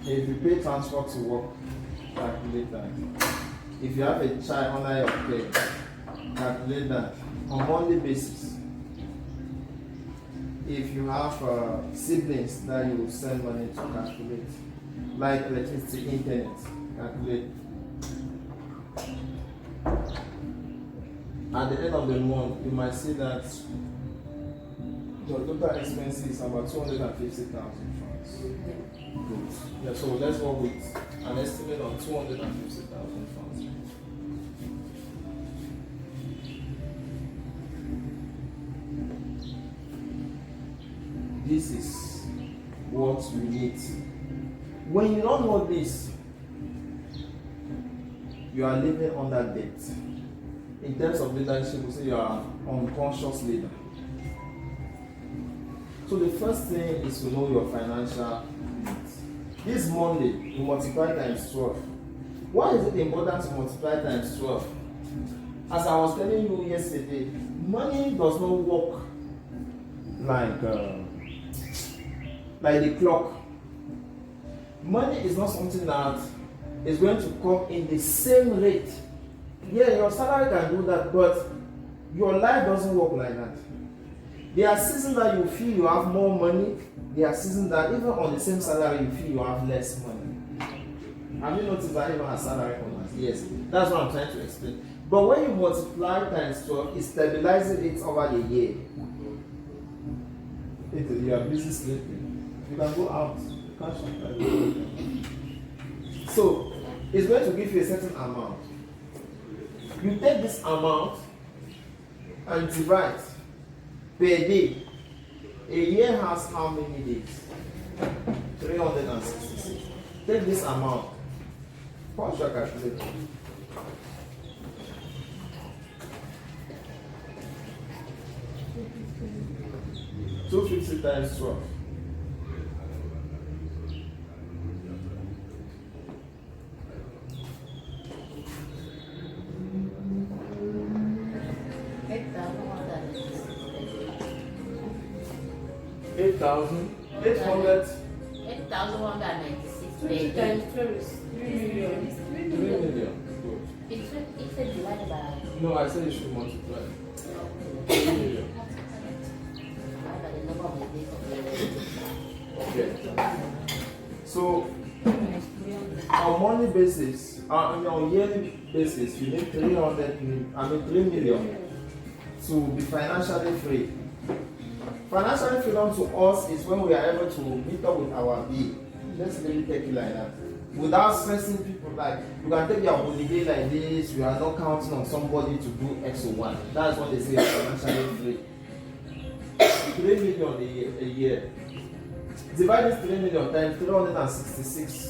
If you pay transport to work, calculate that. If you have a child under your care, calculate that on monthly basis. If you have siblings that you send money to, calculate. Like electricity, internet, calculate. At the end of the month, you might see that your total expenses is about 250,000 francs. Good. Yeah, so let's work with an estimate of 250,000 francs. This is what you need. When you don't know this, you are living under debt. In terms of leadership, we say you are an unconscious leader. So the first thing is to know your financial needs. This Monday, you multiply times 12. Why is it important to multiply times 12? As I was telling you yesterday, money does not work like the clock. Money is not something that is going to come in the same rate. Yeah, your salary can do that, but your life doesn't work like that. There are seasons that you feel you have more money. There are seasons that even on the same salary you feel you have less money. Have you noticed that even as salary owners? Yes, that's what I'm trying to explain. But when you multiply times 12, it stabilizes it over the year. You are busy sleeping. You can go out. You can't shop. So it's going to give you a certain amount. You take this amount and divide per day. A year has how many days? 366. Take this amount. What's your calculator? $250 times 12. $8,196. 20 times 12 is 3 million. 3 million. Good. It's a divided by. No, I said you should multiply. 3 million. By the number of the days of the year. Okay. So on monthly basis, on yearly basis, you need 3 million to be financially free. Financial freedom to us is when we are able to meet up with our bill. Let's really take it like that. Without stressing people, like you can take your holiday like this, you are not counting on somebody to do X or Y. That's what they say is financially free. 3 million a year. Divide this 3 million times 366.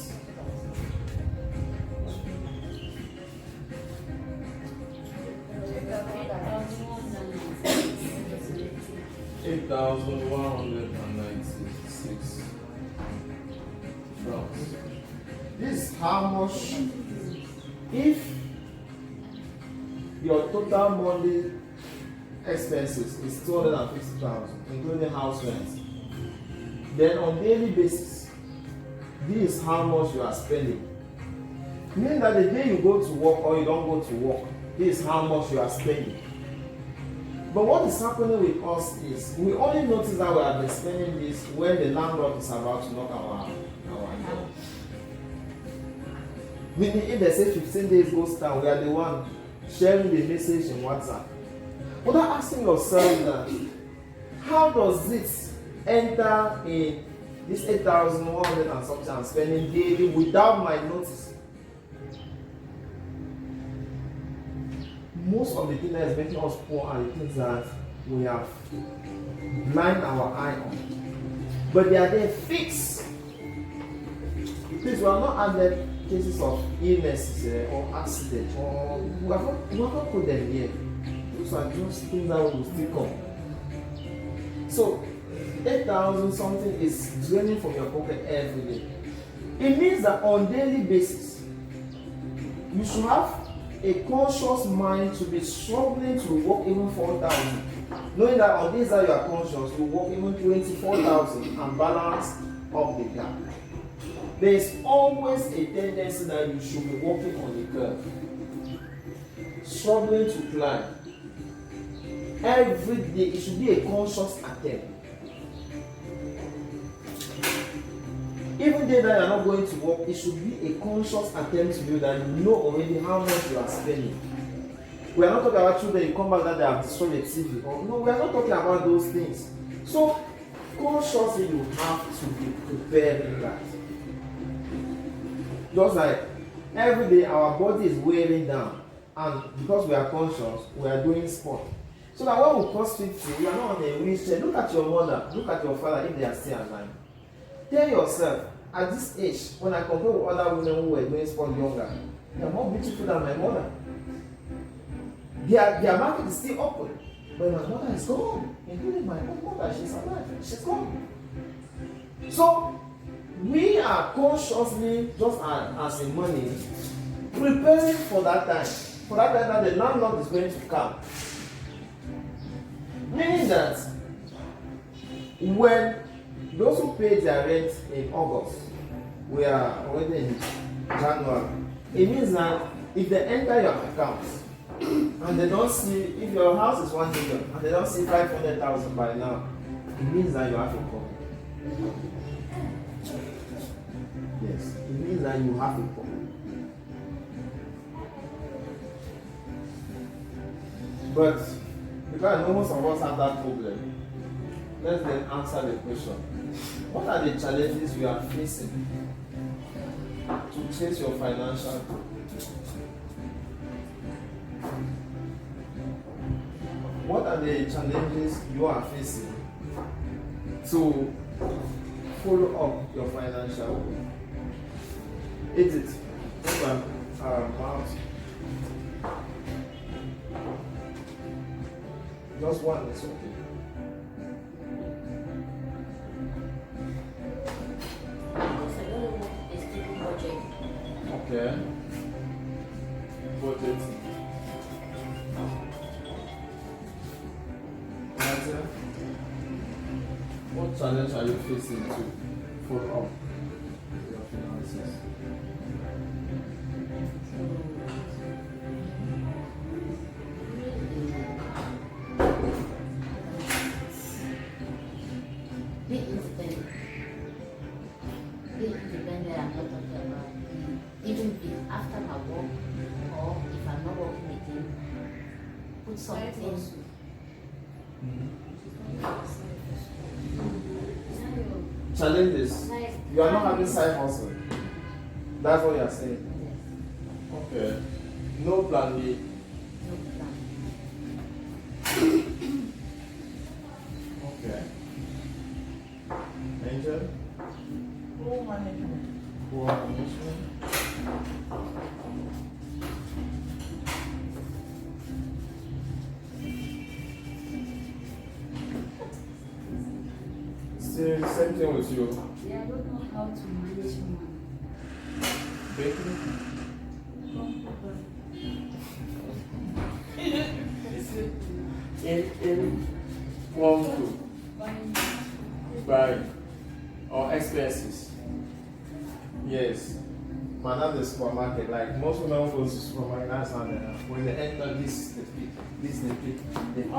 $8,196 francs. This is how much, if your total monthly expenses is 250,000, including house rent, then on daily basis, this is how much you are spending. Meaning that the day you go to work or you don't go to work, this is how much you are spending. But what is happening with us is we only notice that we have been spending this when the landlord is about to knock our door. Meaning, if they say 15 days goes down, we are the one sharing the message in WhatsApp. Without asking yourself that, how does it enter in this 8,100 and something I'm spending daily without my notice? Most of the things that is making us poor are the things that we have blind our eye on. But they are there fixed. Please, we are not added cases of illnesses or accidents, or we have not put them here. Those are just things that will still come. So 8,000 something is draining from your pocket every day. It means that on daily basis, you should have a conscious mind to be struggling to work even 4,000. Knowing that on days that you are conscious, you work even 24,000 and balance up the gap. There is always a tendency that you should be walking on the curve, struggling to climb. Every day, it should be a conscious attempt. Even day that you are not going to work, it should be a conscious attempt to do that. You know already how much you are spending. We are not talking about children, you come back that they have destroyed a TV. Or, no, we are not talking about those things. So, consciously, you have to be preparing that. Just like every day our body is wearing down, and because we are conscious, we are doing sport. So that when we cross 50, we are not on a wheelchair. Look at your mother, look at your father if they are still alive. Tell yourself, at this age, when I compare with other women who were doing sport younger, they are more beautiful than my mother. Their market is still open, but my mother is gone, including my own mother. She's alive, she's gone. So we are consciously, just as in money, preparing for that time that the landlord is going to come. Meaning that when those who pay their rent in August, we are already in January, it means that if they enter your account and they don't see, if your house is 1 million and they don't see 500,000 by now, it means that you have a problem. Yes, it means that you have a problem. But because I know most of us have that problem, let's then answer the question. What are the challenges you are facing to chase your financial goal? What are the challenges you are facing to follow up your financial goal? Is it mouth? Just one is okay. Okay. Budget. What challenge are you facing to follow up your finances? Be independent. Be independent, I'm not talking about. Even if after my work or if I'm not working again, put something. Challenges. You are not having side hustle. That's what you are saying. Okay. No plan B. No plan. Okay. Angel? Poor management. Poor management. Still, same thing with you. Yeah, I don't know how to manage money. Baking? In one to buy or expenses. Yes. Madam understand the supermarket. Like most women who go to supermarket, that's how they are. When they enter this, they pick, this they pick, they pick.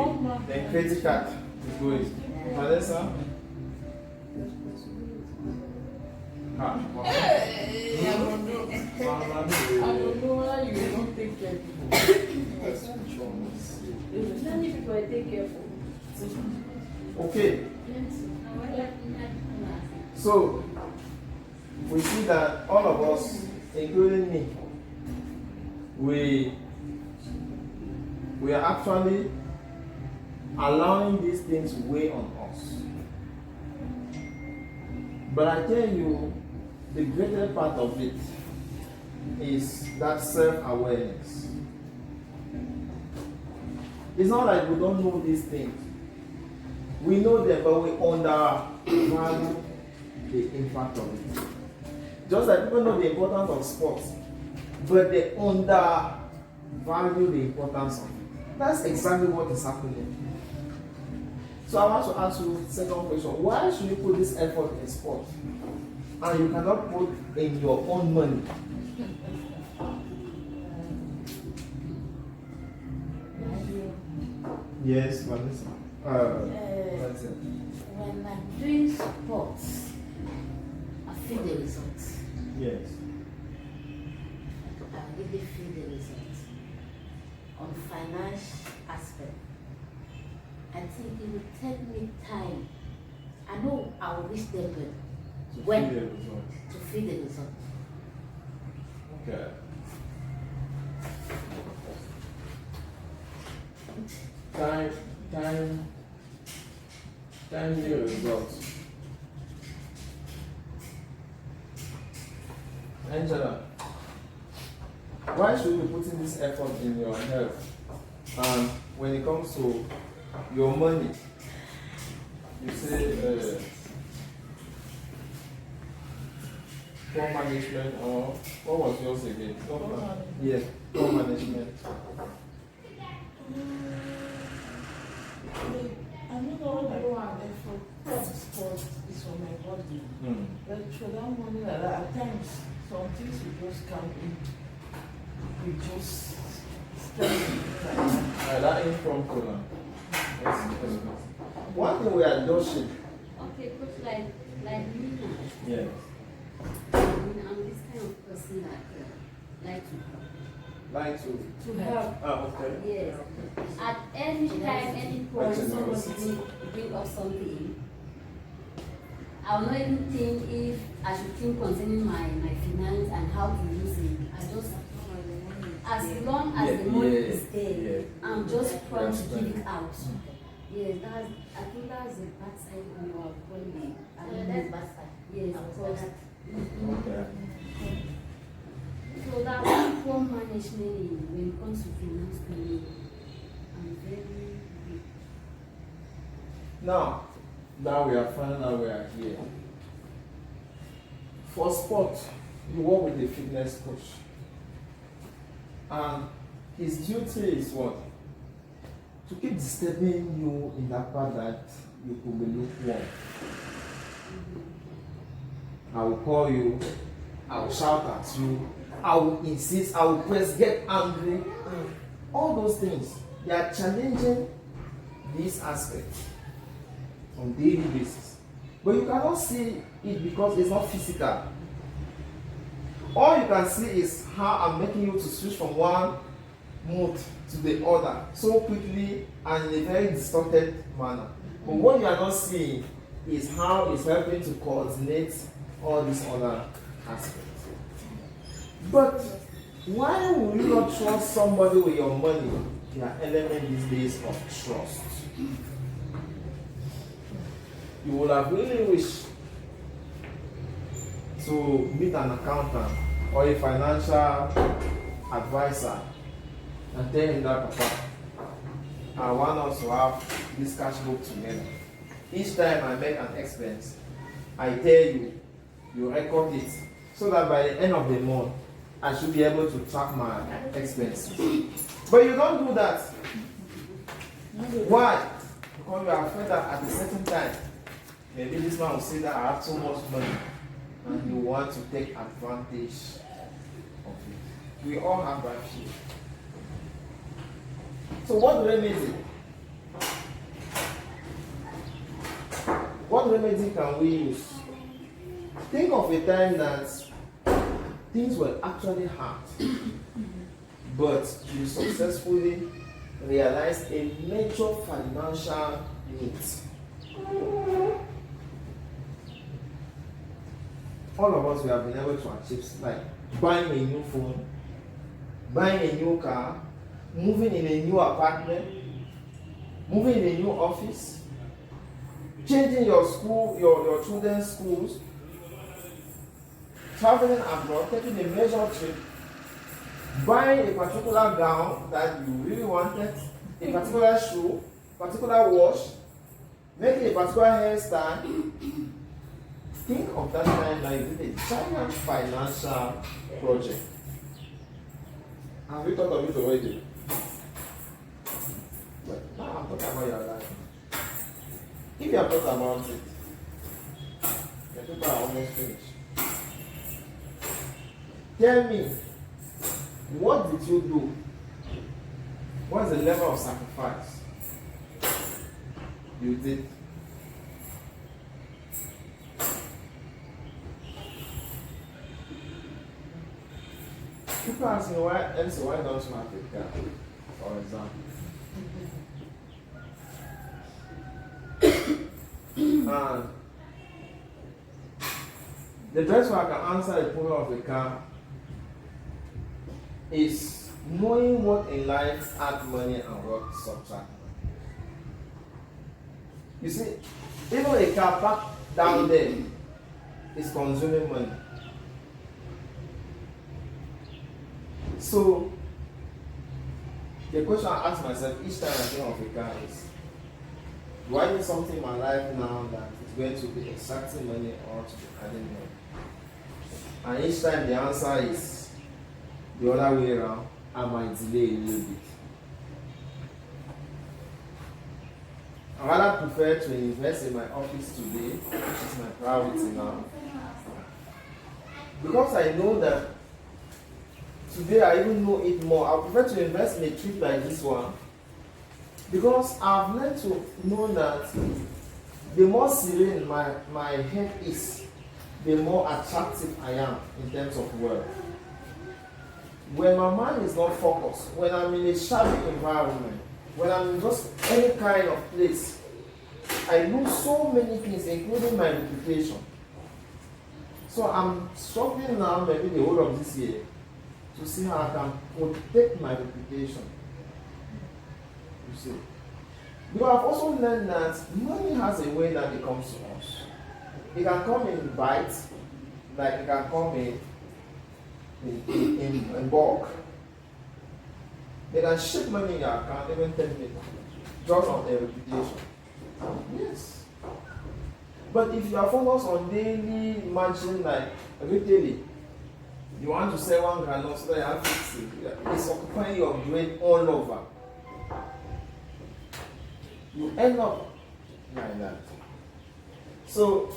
Then credit card is going. Vanessa? Ah, Hey, I don't know. I don't know why you don't take care of people. Many people take careful. okay, so we see that all of us, including me, we are actually allowing these things weigh on us. But I tell you, the greater part of it is that self-awareness. It's not like we don't know these things. We know them, but we undervalue the impact of it. Just like people know the importance of sports, but they undervalue the importance of it. That's exactly what is happening. So I want to ask you the second question. Why should you put this effort in sport? And you cannot put in your own money? Yes, Vanessa. That's it. When I'm doing sports, I feel the results. Yes. I really feel the results. On finance aspect, I think it will take me time. I know I will reach that level when To feel the results. to feel the results. Okay. Time your results. Angela, why should you put in this effort in your health? And when it comes to your money, you say poor management, or what was yours again? Yes, poor management. I know when I go and effort for sport is for my body. But for that money like that, at times some things will just come in. We just spend it like that. That impromptu now. One thing we are dodging. Okay, because like me now, Yes. I'm this kind of person that like to help. Like to. To help. Okay. Yes. At any time, any point, That's somebody another bring up something, I'll not even think if I should think concerning my finance and how to use it. I just, as long as the money is there, I'm just trying to give it out. Yes, I think that's the bad side of our economy. That's bad side. Yes, because Okay. so that poor management when it comes to finance planning, I'm very weak. Now we are finding out we are here. For sport, you work with a fitness coach. And his duty is what? To keep disturbing you in that part that you could be lukewarm. I will call you, I will shout at you, I will insist, I will press, get angry. All those things, they are challenging these aspects on daily basis. But you cannot see it because it's not physical. All you can see is how I'm making you to switch from one mode to the other so quickly and in a very distorted manner. But what you are not seeing is how it's helping to coordinate all these other aspects. But why will you not trust somebody with your money? There are elements these days of trust. You would have really wished to meet an accountant or a financial advisor and tell him that, Papa, I want us to have this cash book together. Each time I make an expense, I tell you, you record it, so that by the end of the month, I should be able to track my expenses. But you don't do that. Why? Because you are afraid that at a certain time, maybe this man will say that I have so much money, and you want to take advantage We all have that fear. So what remedy? What remedy can we use? Think of a time that things were actually hard, but you successfully realized a major financial need. All of us, we have been able to achieve, like buying a new phone, buying a new car, moving in a new apartment, moving in a new office, changing your school, your children's schools, traveling abroad, taking a major trip, buying a particular gown that you really wanted, a particular shoe, particular watch, making a particular hairstyle. Think of that time that you did a giant financial project. Have you thought of it already? But now I'm talking about your life. If you have thought about it, the people are almost finished. Tell me, what did you do? What's the level of sacrifice you did? People ask me why don't you have a car, for example. And the best way I can answer the problem of the car is knowing what in life add money and what subtract money. You see, even a car parked down there is consuming money. So the question I ask myself each time I think of a car is, do I need something in my life now that is going to be extracting money or to be adding money? And each time the answer is the other way around, I might delay a little bit. I rather prefer to invest in my office today, which is my priority now. Because I know that today I even know it more. I prefer to invest in a trip like this one. Because I've learned to know that the more serene my head is, the more attractive I am in terms of wealth. When my mind is not focused, when I'm in a shabby environment, when I'm in just any kind of place, I lose so many things, including my reputation. So I'm struggling now, maybe the whole of this year, to see how I can protect my reputation. You see. Because I've also learned that money has a way that it comes to us. It can come in bites, like it can come in bulk. They can ship money in your account, even 10 minutes, just on their reputation. Yes. But if you are focused on daily margin, like retailing, you want to sell 1 grand, so that you have 50, it's occupying your brain all over. You end up like that. So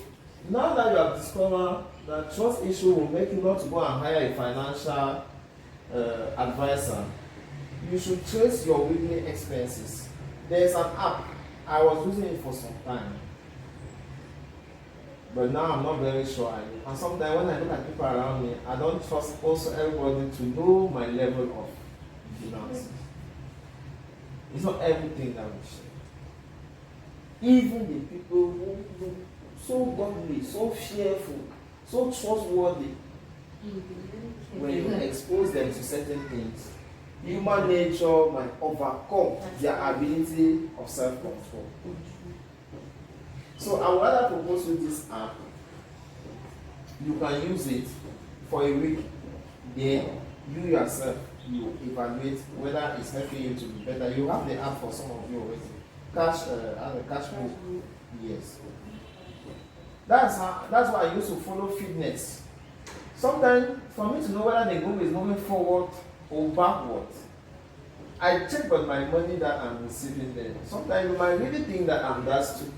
now that you have discovered that trust issue will make you not to go and hire a financial advisor, you should trace your weekly expenses. There's an app. I was using it for some time, but now I'm not very sure I do. And sometimes when I look at people around me, I don't trust also everybody to know my level of finances. It's not everything that we share. Even the people who look so godly, so fearful, so trustworthy, when you expose them to certain things, human nature might overcome their ability of self-control. So I would rather propose you this app. You can use it for a week. Then you yourself, you evaluate whether it's helping you to be better. You have the app for some of you already. Cash book. Yes. That's why I used to follow fitness. Sometimes for me to know whether the goal is moving forward or backward, I check on my money that I'm receiving there. Sometimes you might really think that I'm that stupid.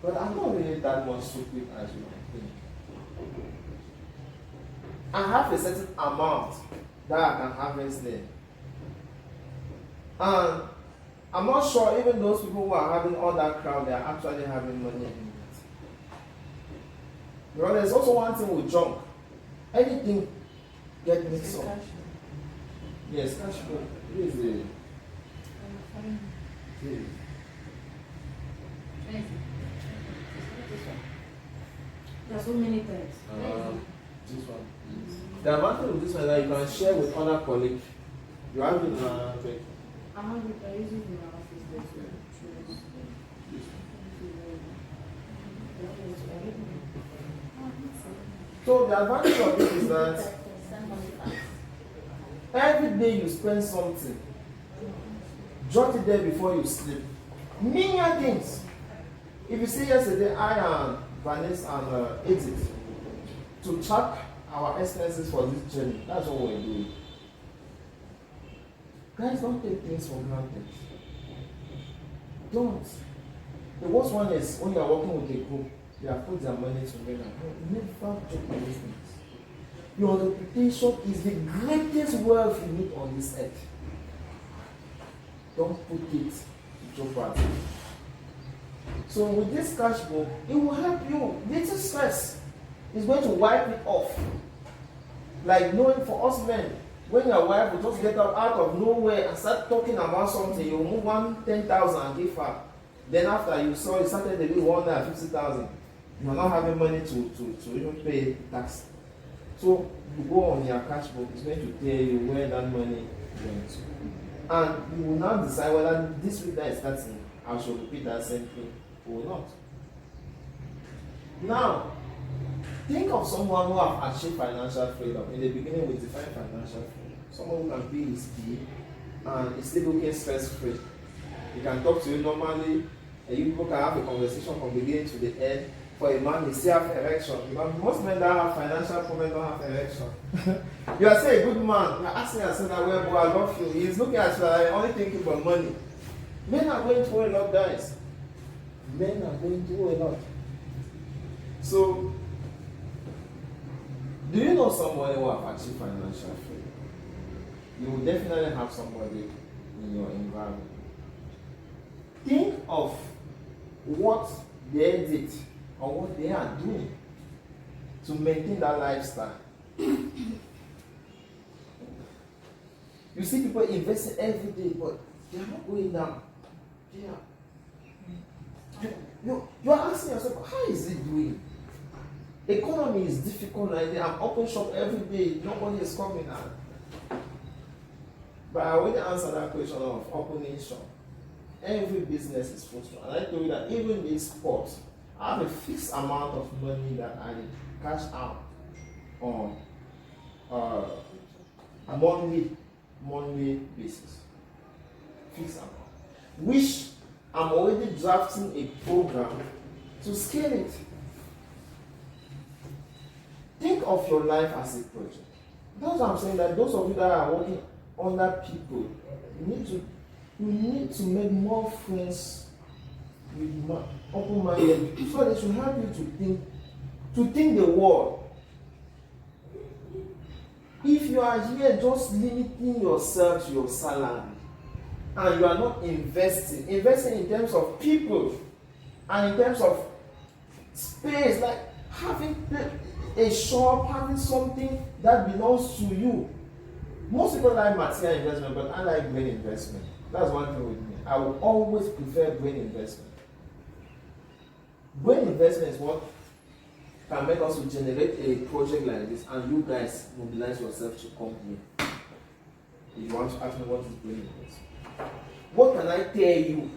But I'm not really that much stupid as you might think. I have a certain amount that I can harvest there. And I'm not sure even those people who are having all that crowd, they are actually having money in it. Because there's also one thing with junk. Anything get mixed up. Yes, cash flow. Here is the. Here. There are so many types. This one. The advantage of this one is that you can share with other colleagues. You have it in I have it, I use it in my office. So the advantage of it is that every day you spend something, jot it there before you sleep. Many things. If you see yesterday, I and Vanessa and Edith to track our expenses for this journey. That's what we're doing. Guys, don't take things for granted. Don't. The worst one is when you are working with a group, they have put their money together. No, never joke with these things. Your reputation is the greatest wealth you need on this earth. Don't put it to jeopardy. So with this cash book, it will help you. Little stress is going to wipe it off. Like knowing for us men, when your wife will just get out of nowhere and start talking about something, you move 10,000 and give her. Then after you saw it started to be 150,000, you are not having money to even pay tax. So you go on your cash book, it's going to tell you where that money went to. And you will now decide whether this week that is starting, I should repeat that same thing or not. Now, think of someone who have achieved financial freedom. In the beginning, we define financial freedom. Someone who can pay his bill and is still looking stress-free. He can talk to you normally, and you people can have a conversation from beginning to the end. For a man, he still have erection. Because most men that have financial problems don't have erection. You are saying a good man. You are asking yourself that, well, boy, I love you. He is looking at you like only thinking about money. Men are going through a lot, guys. Men are going through a lot. So, do you know somebody who have achieved financial freedom? You will definitely have somebody in your environment. Think of what they did or what they are doing to maintain that lifestyle. You see people investing every day, but they are not going down. You are asking yourself, how is it doing? Economy is difficult like that. I'm open shop every day. Nobody is coming out. But I already answered that question of opening shop. Every business is fruitful. And I told you that even this sport, I have a fixed amount of money that I cash out on a monthly basis. Fixed amount. Which I'm already drafting a program to scale it. Think of your life as a project. That's what I'm saying, that those of you that are working under people, you need to make more friends with open-minded people so they should help you to think the world. If you are here just limiting yourself to your salary and you are not investing in terms of people and in terms of space, like having a shop, having something that belongs to you. Most people like material investment, but I like brain investment. That's one thing with me. I will always prefer brain investment. Brain investment is what can make us to generate a project like this, and you guys mobilize yourself to come here. If you want to ask me what is brain investment, what can I tell you?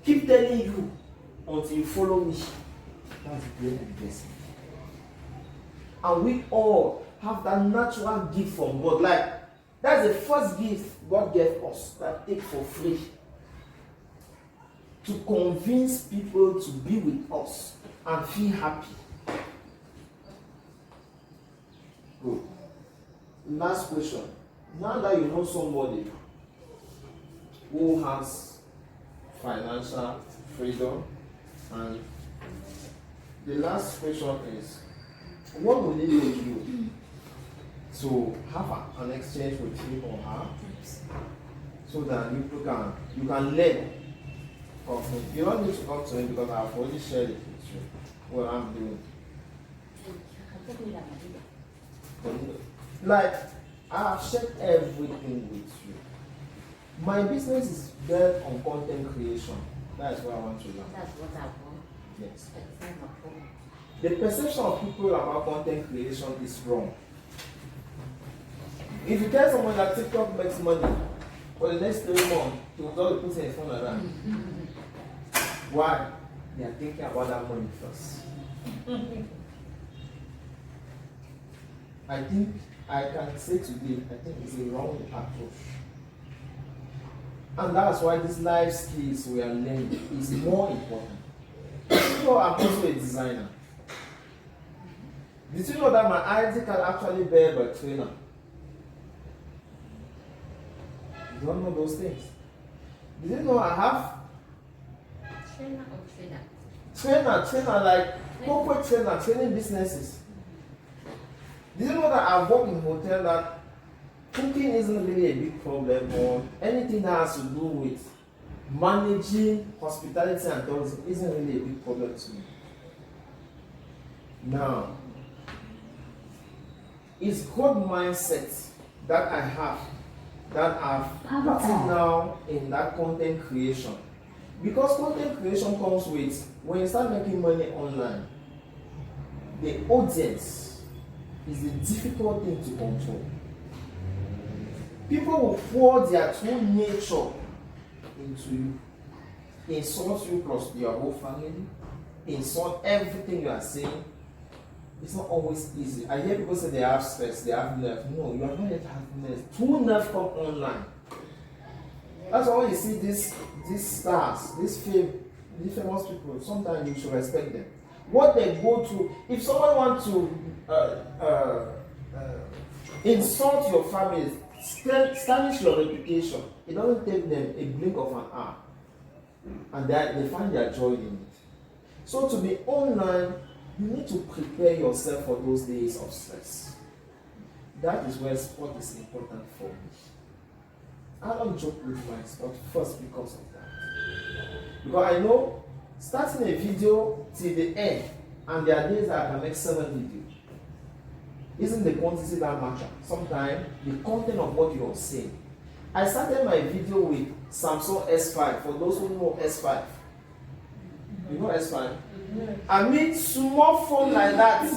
Keep telling you until you follow me. That's brain investment. And we all have that natural gift from God. Like, that's the first gift God gave us that take for free. To convince people to be with us and feel happy. Good. Last question. Now that you know somebody who has financial freedom, and the last question is, what will it take you to have an exchange with him or her, so that you can learn from him. You don't need to come to him because I've already shared it with you what I'm doing. Like, I have shared everything with you. My business is built on content creation. That is what I want to learn. That's what I want. Yes. That's not my problem. The perception of people about content creation is wrong. If you tell someone that TikTok makes money for the next 3 months, they will just put their phone like that. Why? They are thinking about that money first. I think I can say today, I think it's a wrong approach. And that's why these life skills we are learning is more important. You know, I'm also a designer. Did you know that my ID can actually bear a trainer? You don't know those things. Did you know I have Trainer or trainer? trainer like corporate trainer, training businesses? Did you know that I've worked in a hotel that cooking isn't really a big problem, or anything that has to do with managing hospitality and tourism isn't really a big problem to me? Now, it's good mindset that I have that I've put it now in that content creation. Because content creation comes with, when you start making money online, the audience is a difficult thing to control. People will pour their true nature into you, insult you plus your whole family, insult everything you are saying. It's not always easy. I hear people say they have stress, they have nerve. No, you are not yet having nerve. True nerve come online. That's why when you see these stars, these famous people, sometimes you should respect them. What they go through, if someone wants to insult your family, tarnish your reputation, it doesn't take them a blink of an eye. And they find their joy in it. So to be online, you need to prepare yourself for those days of stress. That is where sport is important for me. I don't joke with my sport first because of that. Because I know starting a video till the end, and there are days that I can make 7 videos. Isn't the quantity that matter? Sometimes the content of what you are saying. I started my video with Samsung S5. For those who know S5, you know S5. I mean, small phone like that,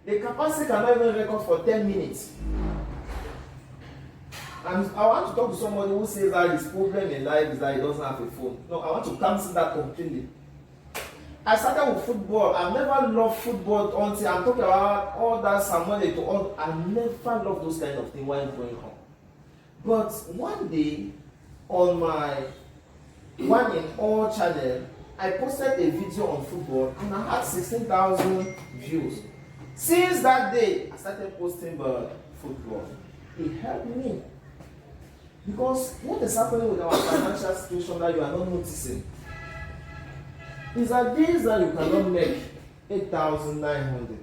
the capacity cannot even record for 10 minutes. And I want to talk to somebody who says that his problem in life is that he doesn't have a phone. No, I want to cancel that completely. I started with football. I've never loved football until I'm talking about all that Samuel to all. I never loved those kind of things while growing up. But one day, on my One in All channel, I posted a video on football and I had 16,000 views. Since that day, I started posting football. It helped me. Because what is happening with our financial situation that you are not noticing is that days that you cannot make 8,900,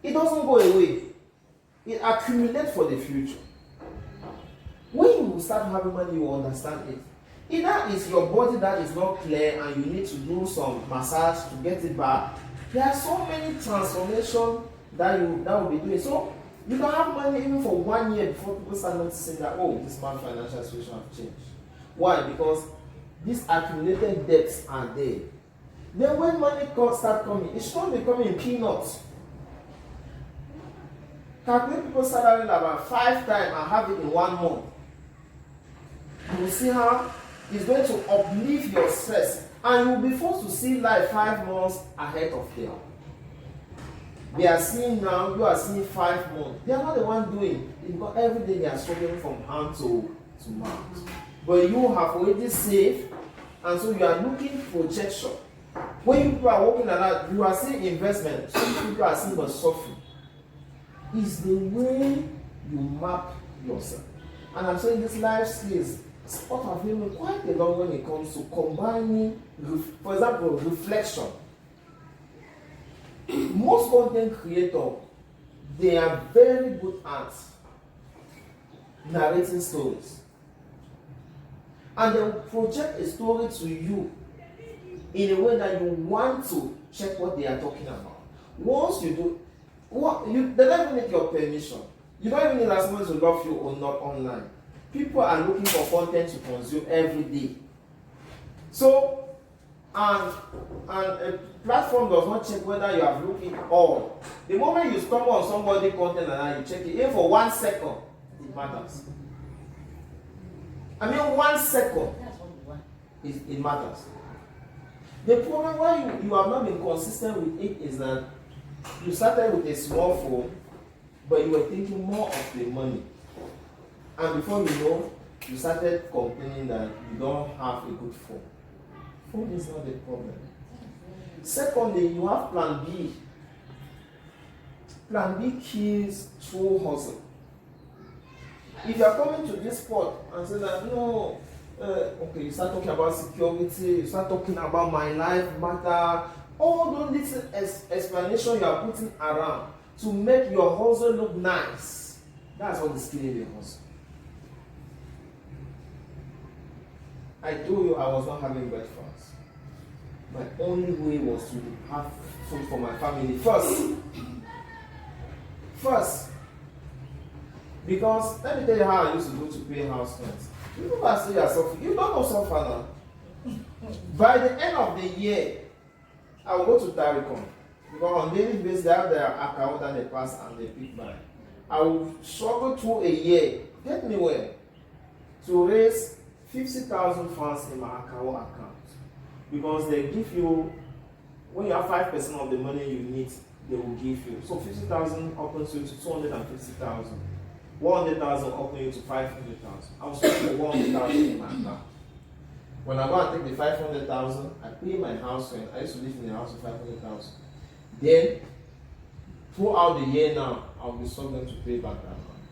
it doesn't go away. It accumulates for the future. When you start having money, you understand it. Either it's your body that is not clear and you need to do some massage to get it back. There are so many transformations that will be doing. So you can have money even for 1 year before people start noticing that, oh, this man's financial situation has changed. Why? Because these accumulated debts are there. Then when money start coming, it should be coming in peanuts. Calculate people's salary about 5 times and have it in 1 month. You will see how it's going to uplift your stress, and you will be forced to see life 5 months ahead of them. They are seeing now, you are seeing 5 months. They are not the one doing it, because every day they are struggling from hand to mouth. But you have already saved, and so you are looking projection. When people are working like that, you are seeing investment. Some people are seeing but suffering. It's the way you map yourself. And I'm saying this life skills, sport have been quite a lot when it comes to combining, for example, reflection. Most content creators, they are very good at narrating stories. And they will project a story to you in a way that you want to check what they are talking about. Once you do, they don't even need your permission. You don't even need someone to love you or not online. People are looking for content to consume every day. So, and a platform does not check whether you have looked it all. The moment you stumble on somebody's content and you check it, even for 1 second, it matters. I mean, 1 second, it matters. The problem why you have not been consistent with it is that you started with a small phone, but you were thinking more of the money. And before you know, you started complaining that you don't have a good phone. Phone is not the problem. Secondly, you have plan B. Plan B kills true hustle. If you are coming to this spot and say that, no, okay, you start talking about security, you start talking about my life matter, all those little explanations you are putting around to make your hustle look nice, that's what is killing your hustle. I told you I was not having breakfast. My only way was to have food for my family first. Because let me tell you how I used to go to pay house rent. You know I say you are suffering. You don't know suffer now. By the end of the year, I will go to Taricon. Because on daily basis they have their account and they pass and they pick by. I will struggle through a year, get me where, to raise 50,000 funds in my account. Because they give you, when you have 5% of the money you need, they will give you. So 50,000 opens you to 250,000. 100,000 opens you to 500,000. I was paying 100,000 in my account. When I go and take the 500,000, I pay my house rent. I used to live in a house with 500,000. Then, throughout the year now, I'll be struggling to pay back that money.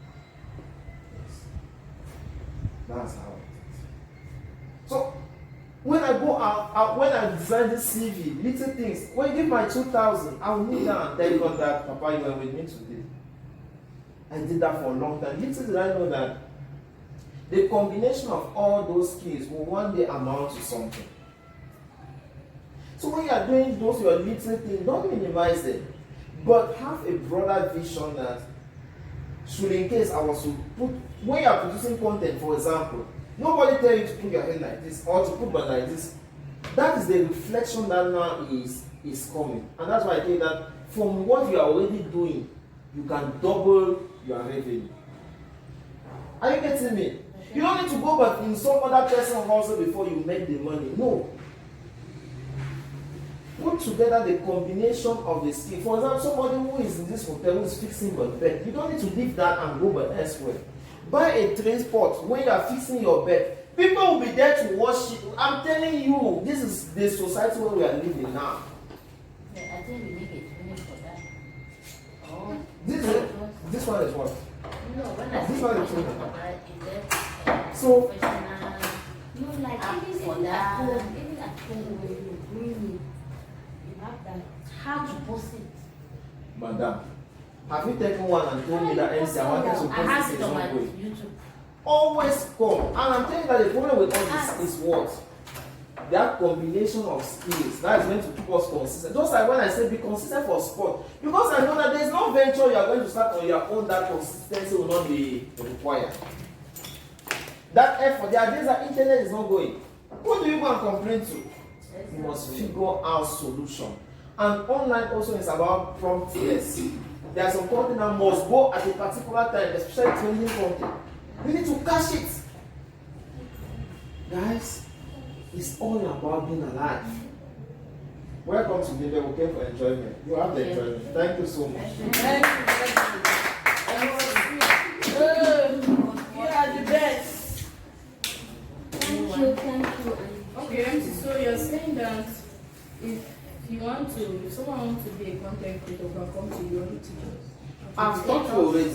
Yes. That's how it is. So, when I go out, when I design this CV, little things, when you give my 2,000, I will kneel down and tell God that, Papa, you were with me today. I did that for a long time. Little did I know that the combination of all those skills will one day amount to something. So when you are doing those your little things, don't minimize them, but have a broader vision that should, in case I was to put, when you are producing content, for example, nobody tell you to put your head like this or to put back like this. That is the reflection that now is coming. And that's why I tell you that from what you are already doing, you can double your revenue. Are you getting me? You don't need to go back in some other person's hustle before you make the money. No. Put together the combination of the skill. For example, somebody who is in this hotel who is fixing your bed, you don't need to leave that and go back elsewhere. Buy a transport when you are fixing your bed. People will be there to watch it. I'm telling you, this is the society where we are living now. Yeah, I think we make it training for that. Oh. This one is what? No, when I This say one is training training. for that, is that So- professional? No, like App even for at that. home, even at home when you're doing it, you have that. How to post it. Madam, have you taken one and told me that MC, I wanted to I have post it this on my one way? YouTube. Always come. And I'm telling you that the problem with all this is what? That combination of skills that is going to keep us consistent. Just like when I say be consistent for sport, because I know that there is no venture you are going to start on your own that consistency will not be required. That effort, there are days that internet is not going. Who do you go and complain to? You must figure out solution. And online also is about promptness. There are some content that must go at a particular time, especially training content. You need to catch it. Guys, it's all about being alive. Welcome to Nibe. We came for enjoyment. You have the enjoyment. Thank you so much. Thank you. You are the best. Thank you. Okay, MC, so you're saying that if someone wants to be a content creator, can come to you and teach us. I've talked to you already.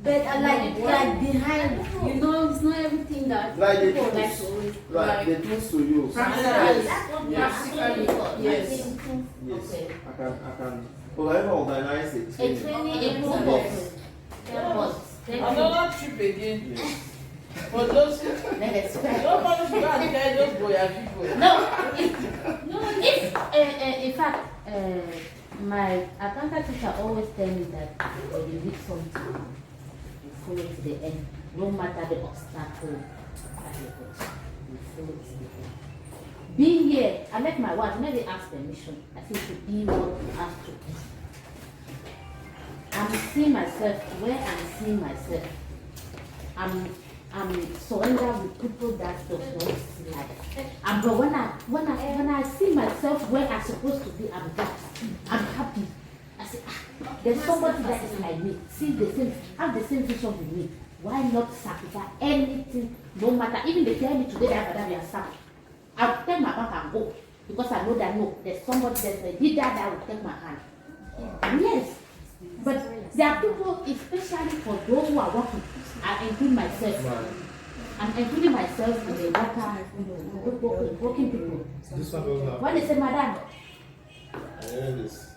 But like behind, you know, it's not everything that Like the people like tools. to always. Like the tools to use. Practically. That's what we Yes. are actually for. Yes. Yes. Okay. I can. But I organize it. A training, a group of 10 months, Thank you. Another trip again. For those Let's go. nobody should go and tell those boya people. No, if in fact, my accountant teacher always tell me that when you read something, you follow to the end, no matter the obstacle that you put, you follow to the end. Being here, I met my wife, never asked permission. I said to be what you asked to be. I'm seeing myself where I'm seeing myself. I'm surrendered with people that does not see life. And but when I see myself where I'm supposed to be, I'm glad. I'm happy. I say, there's somebody that is like me, have the same vision with me. Why not sacrifice anything, no matter, even they tell me today that we are sacked. I'll take my back and go. Because I know that no, there's somebody that's a leader that will take my hand. Yes. But there are people, especially for those who are working, I include myself. I'm including myself in the working people. This one goes now. When they say, Madam,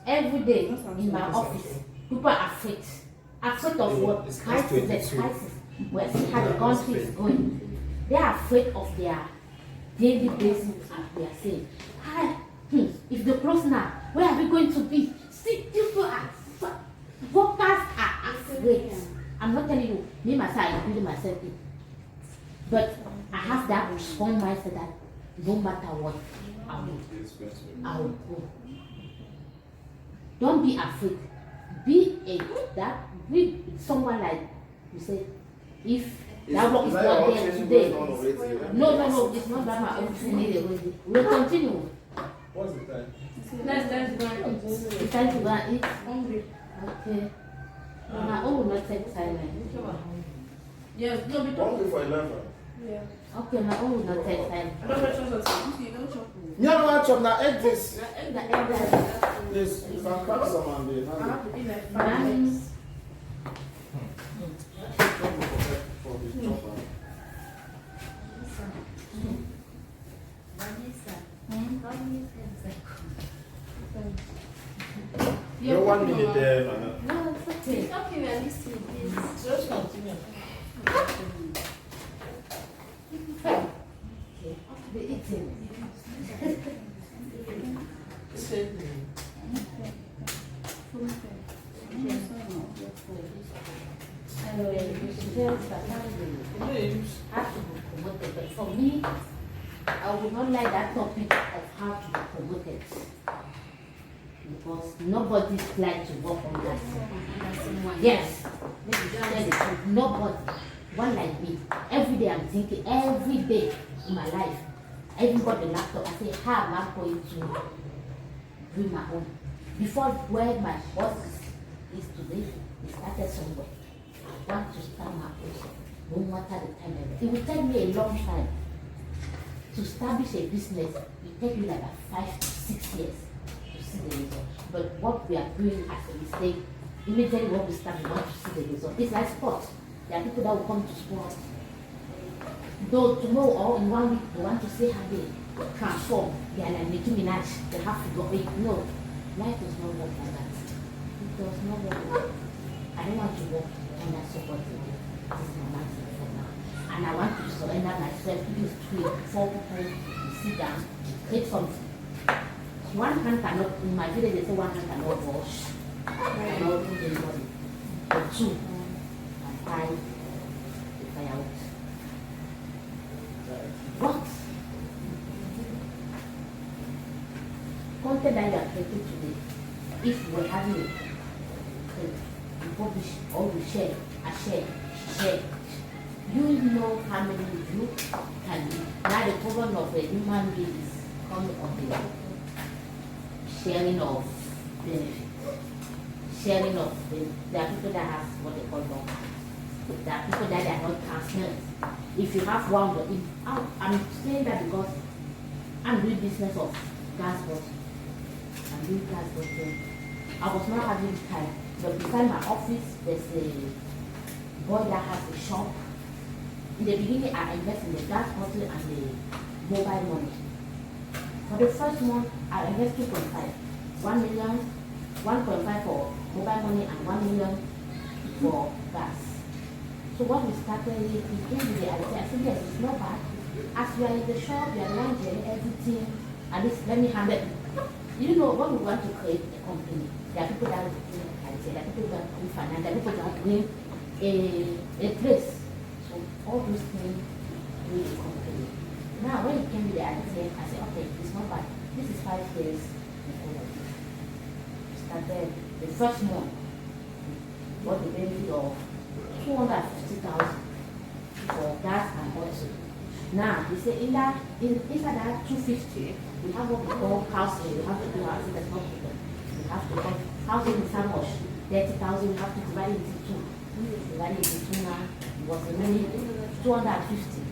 every day in my office, people are afraid. Afraid of what? Crisis, the crisis. Where how the country is going. They are afraid of their daily basis, as we are saying. If they close now, where are we going to be? See, people are, workers are afraid. I'm not telling you, me myself, I'm building myself in. But I have that strong mindset that no matter what, I will go. Don't be afraid. Be someone like you say, if that work is not there today. No, it's not that my own thing. We'll continue. What's the time? Let's go. It's time to go and eat. Hungry. Okay. My own will not take time. Yes, no, we Hungry for 11. Yeah. Okay, my own will not take time. I don't know what you say. Me and my chop now egg this. Yes. Yes, you can crack some and be I have to be like 5 Nice. minutes. for the chopper. Yeah, No 1 come minute on. there, man. No, it's okay. Okay, we are listening, please. Just continue. The eating. Say, Have to be promoted, but for me, I would not like that topic of how to be promoted. Because nobody's like to work on that. Yes, let me tell the truth. Nobody, one like me. Every day I'm thinking, every day in my life, I even got the laptop. I say, how am I going to do my own? Before where my boss is today, we started somewhere. I want to start my own. No matter the time. It will take me a long time to establish a business. It will take me like 5 to 6 years to see the result. But what we are doing as a mistake, immediately when we start, we want to see the result. It's like sports. There are people that will come to sports. Though tomorrow or in 1 week, they want to see how they transform. They are like Nicki Minaj. They have to go big. No, life does not work like that. It does not work like that. I don't want to work under somebody. This is my mindset for now. And I want to surrender myself to this tweet before people sit down, create something. One hand cannot, in my village they say one hand cannot wash, cannot do anybody. But two, and five, the firewood. What? Content that you are creating today, if you were having it, you publish or you share, share. You know how many of you can do. Now the problem of a human being is coming on the sharing of benefits. Sharing of there are people that have what they call long. There are people that are not transparent. If you have one, I'm saying that because I'm doing business of gas bottle. I'm doing gas bottle. I was not having time, but beside my office, there's a boy that has a shop. In the beginning, I invest in the gas bottle and the mobile money. For the first month, I invest 2.5. 1 million, 1.5 for mobile money and 1 million for gas. So what we started, he came with the idea. I said, yes, it's not bad. As you are in the shop, you are laundry, everything, at least let me handle it. You know, when we want to create a company, there are people that will do there are people that do finance, there are people that bring a place. So all those things do a company. Now when it came with the idea, I said, okay, it's not bad. This is 5 years before we started the first month. Got the benefit of 250,000 for gas and oil. Now they say inside that 250, we have what we call housing. We have to do housing, that's not problem. We have to call housing is how much? 30,000, we have to divide it into two. Divide it into two now. It was remaining 250,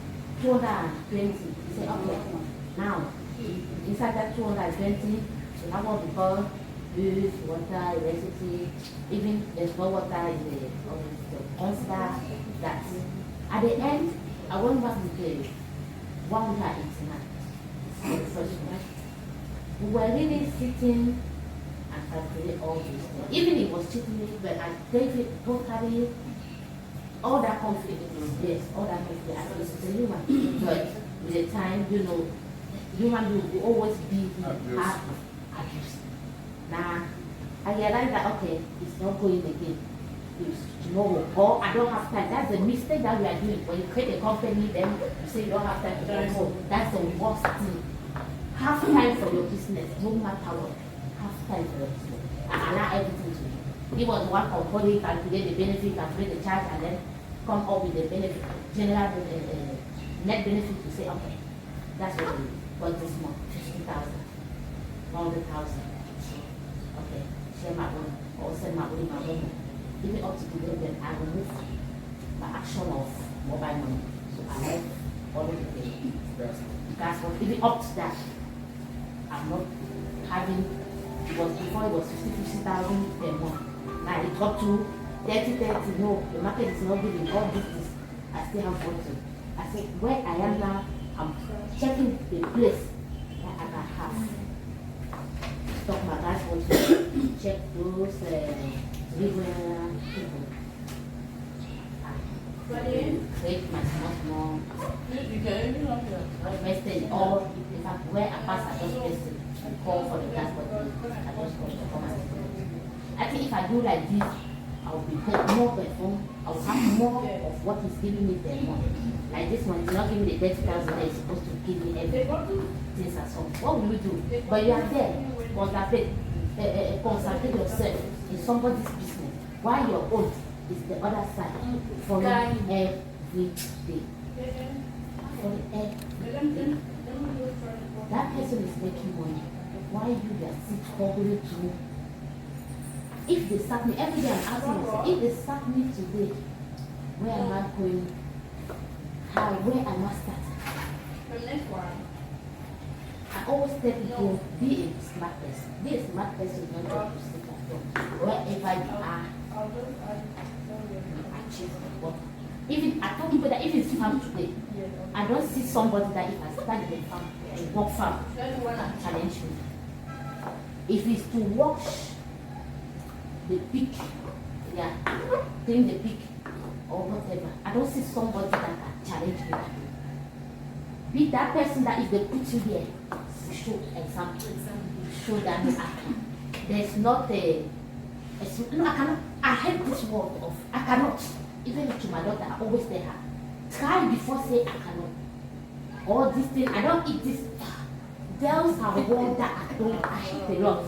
220. We say, okay, now inside that 220, we have what we call food, water, electricity, even there's no water in the consider that. At the end, I went back to the 189 the first one. We were really sitting and calculating all these things. Even it was cheating, but I gave it totally all that confidence. Yes, all that confidence. I was a human being, but with the time, you know, human being will always be abused. Now, I realized that, okay, it's not going again. It's tomorrow, or I don't have time. That's the mistake that we are doing. When you create a company, then you say you don't have time to go home. That's the worst thing. Have time for your business, no matter what. Have time for your business. And allow everything to you. Give us one component, calculate the benefit, calculate the charge, and then come up with the benefit, general net benefit to say, okay, that's what we got this month, 50,000, 100,000. Okay, share my own, or send my own. Even up to today, then I will move my action of mobile money. So I have all of the gas, but even up to that, I'm not having, it was before it was 50,000 per month. Now it got to 30. No, the market is not giving all this. I still have what to. I said, where I am now, I'm checking the place that I can have. Stock my gas, also check those regular people. Create my small invested all, in fact, where I pass, I just listen and call for the gas, but I just call to come and I think if I do like this, I will be more perform, I will have more of what is giving me the money. Like this one, it's not giving me the 30,000 that is supposed to give me everything. Things and so on. What will you do? But you are there, concentrate yourself in somebody's business, while your own is the other side for every day. For every day. That person is making money. Why you are still struggling to? If they sack me, every day I'm asking myself, if they sack me today, where am I going? Where am I starting? I always tell people, be a smart person. Be a smart person, not just to sit at home. Wherever you are, achieve what. Even I tell people that if it's farm today, I don't see somebody that if I start in the farm, a work farm, can challenge me. If it's to wash the pig, clean the pig, or whatever, I don't see somebody that can challenge me. Be that person that if they put you there, show example, show that there's not no, I cannot, I hate this word of, I cannot, even to my daughter, I always tell her, try before say I cannot, or this thing, I don't eat this, girls are word that I hate a lot,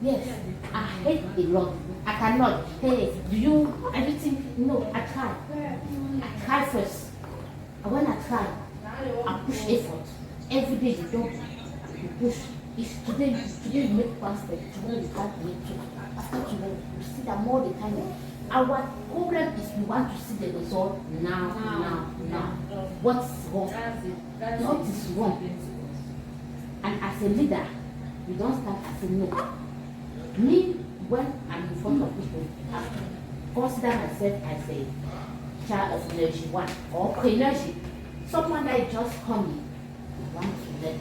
yes, I hate a lot, I cannot, hey, do you, everything, no, I try first, and when I try, I push effort. Every day you don't, you push. If today you make past it, tomorrow you can't make it. After tomorrow, you see that more the time. Our problem is we want to see the result now. What's wrong? What is wrong? And as a leader, you don't stand as a no. Me, when I'm in front of people, I consider myself as a child of energy one or energy. Someone that just coming, I want to let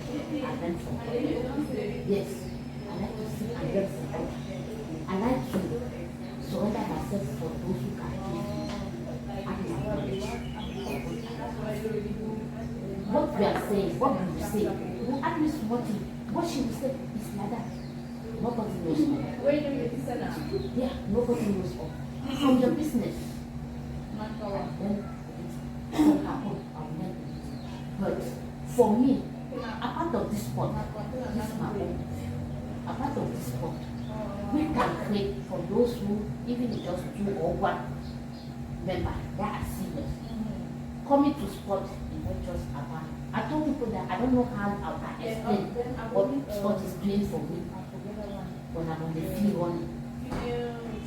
and learn from them. Yes, I like to see and learn from them. I like to surrender myself for those who can give me. And What we are saying, what we say, we at least what she will say is like that. Nobody knows all. Where do you listen now? Yeah, nobody knows all. From your business, Not power. then it's from her own, I'll never do it. But for me, apart of this sport, this is my own. Apart of this sport, we can create for those who, even if just 2 or 1 member, that are serious. Coming to sport is not just about. I told people that I don't know how I can explain what sport is doing for me when I'm on the field running.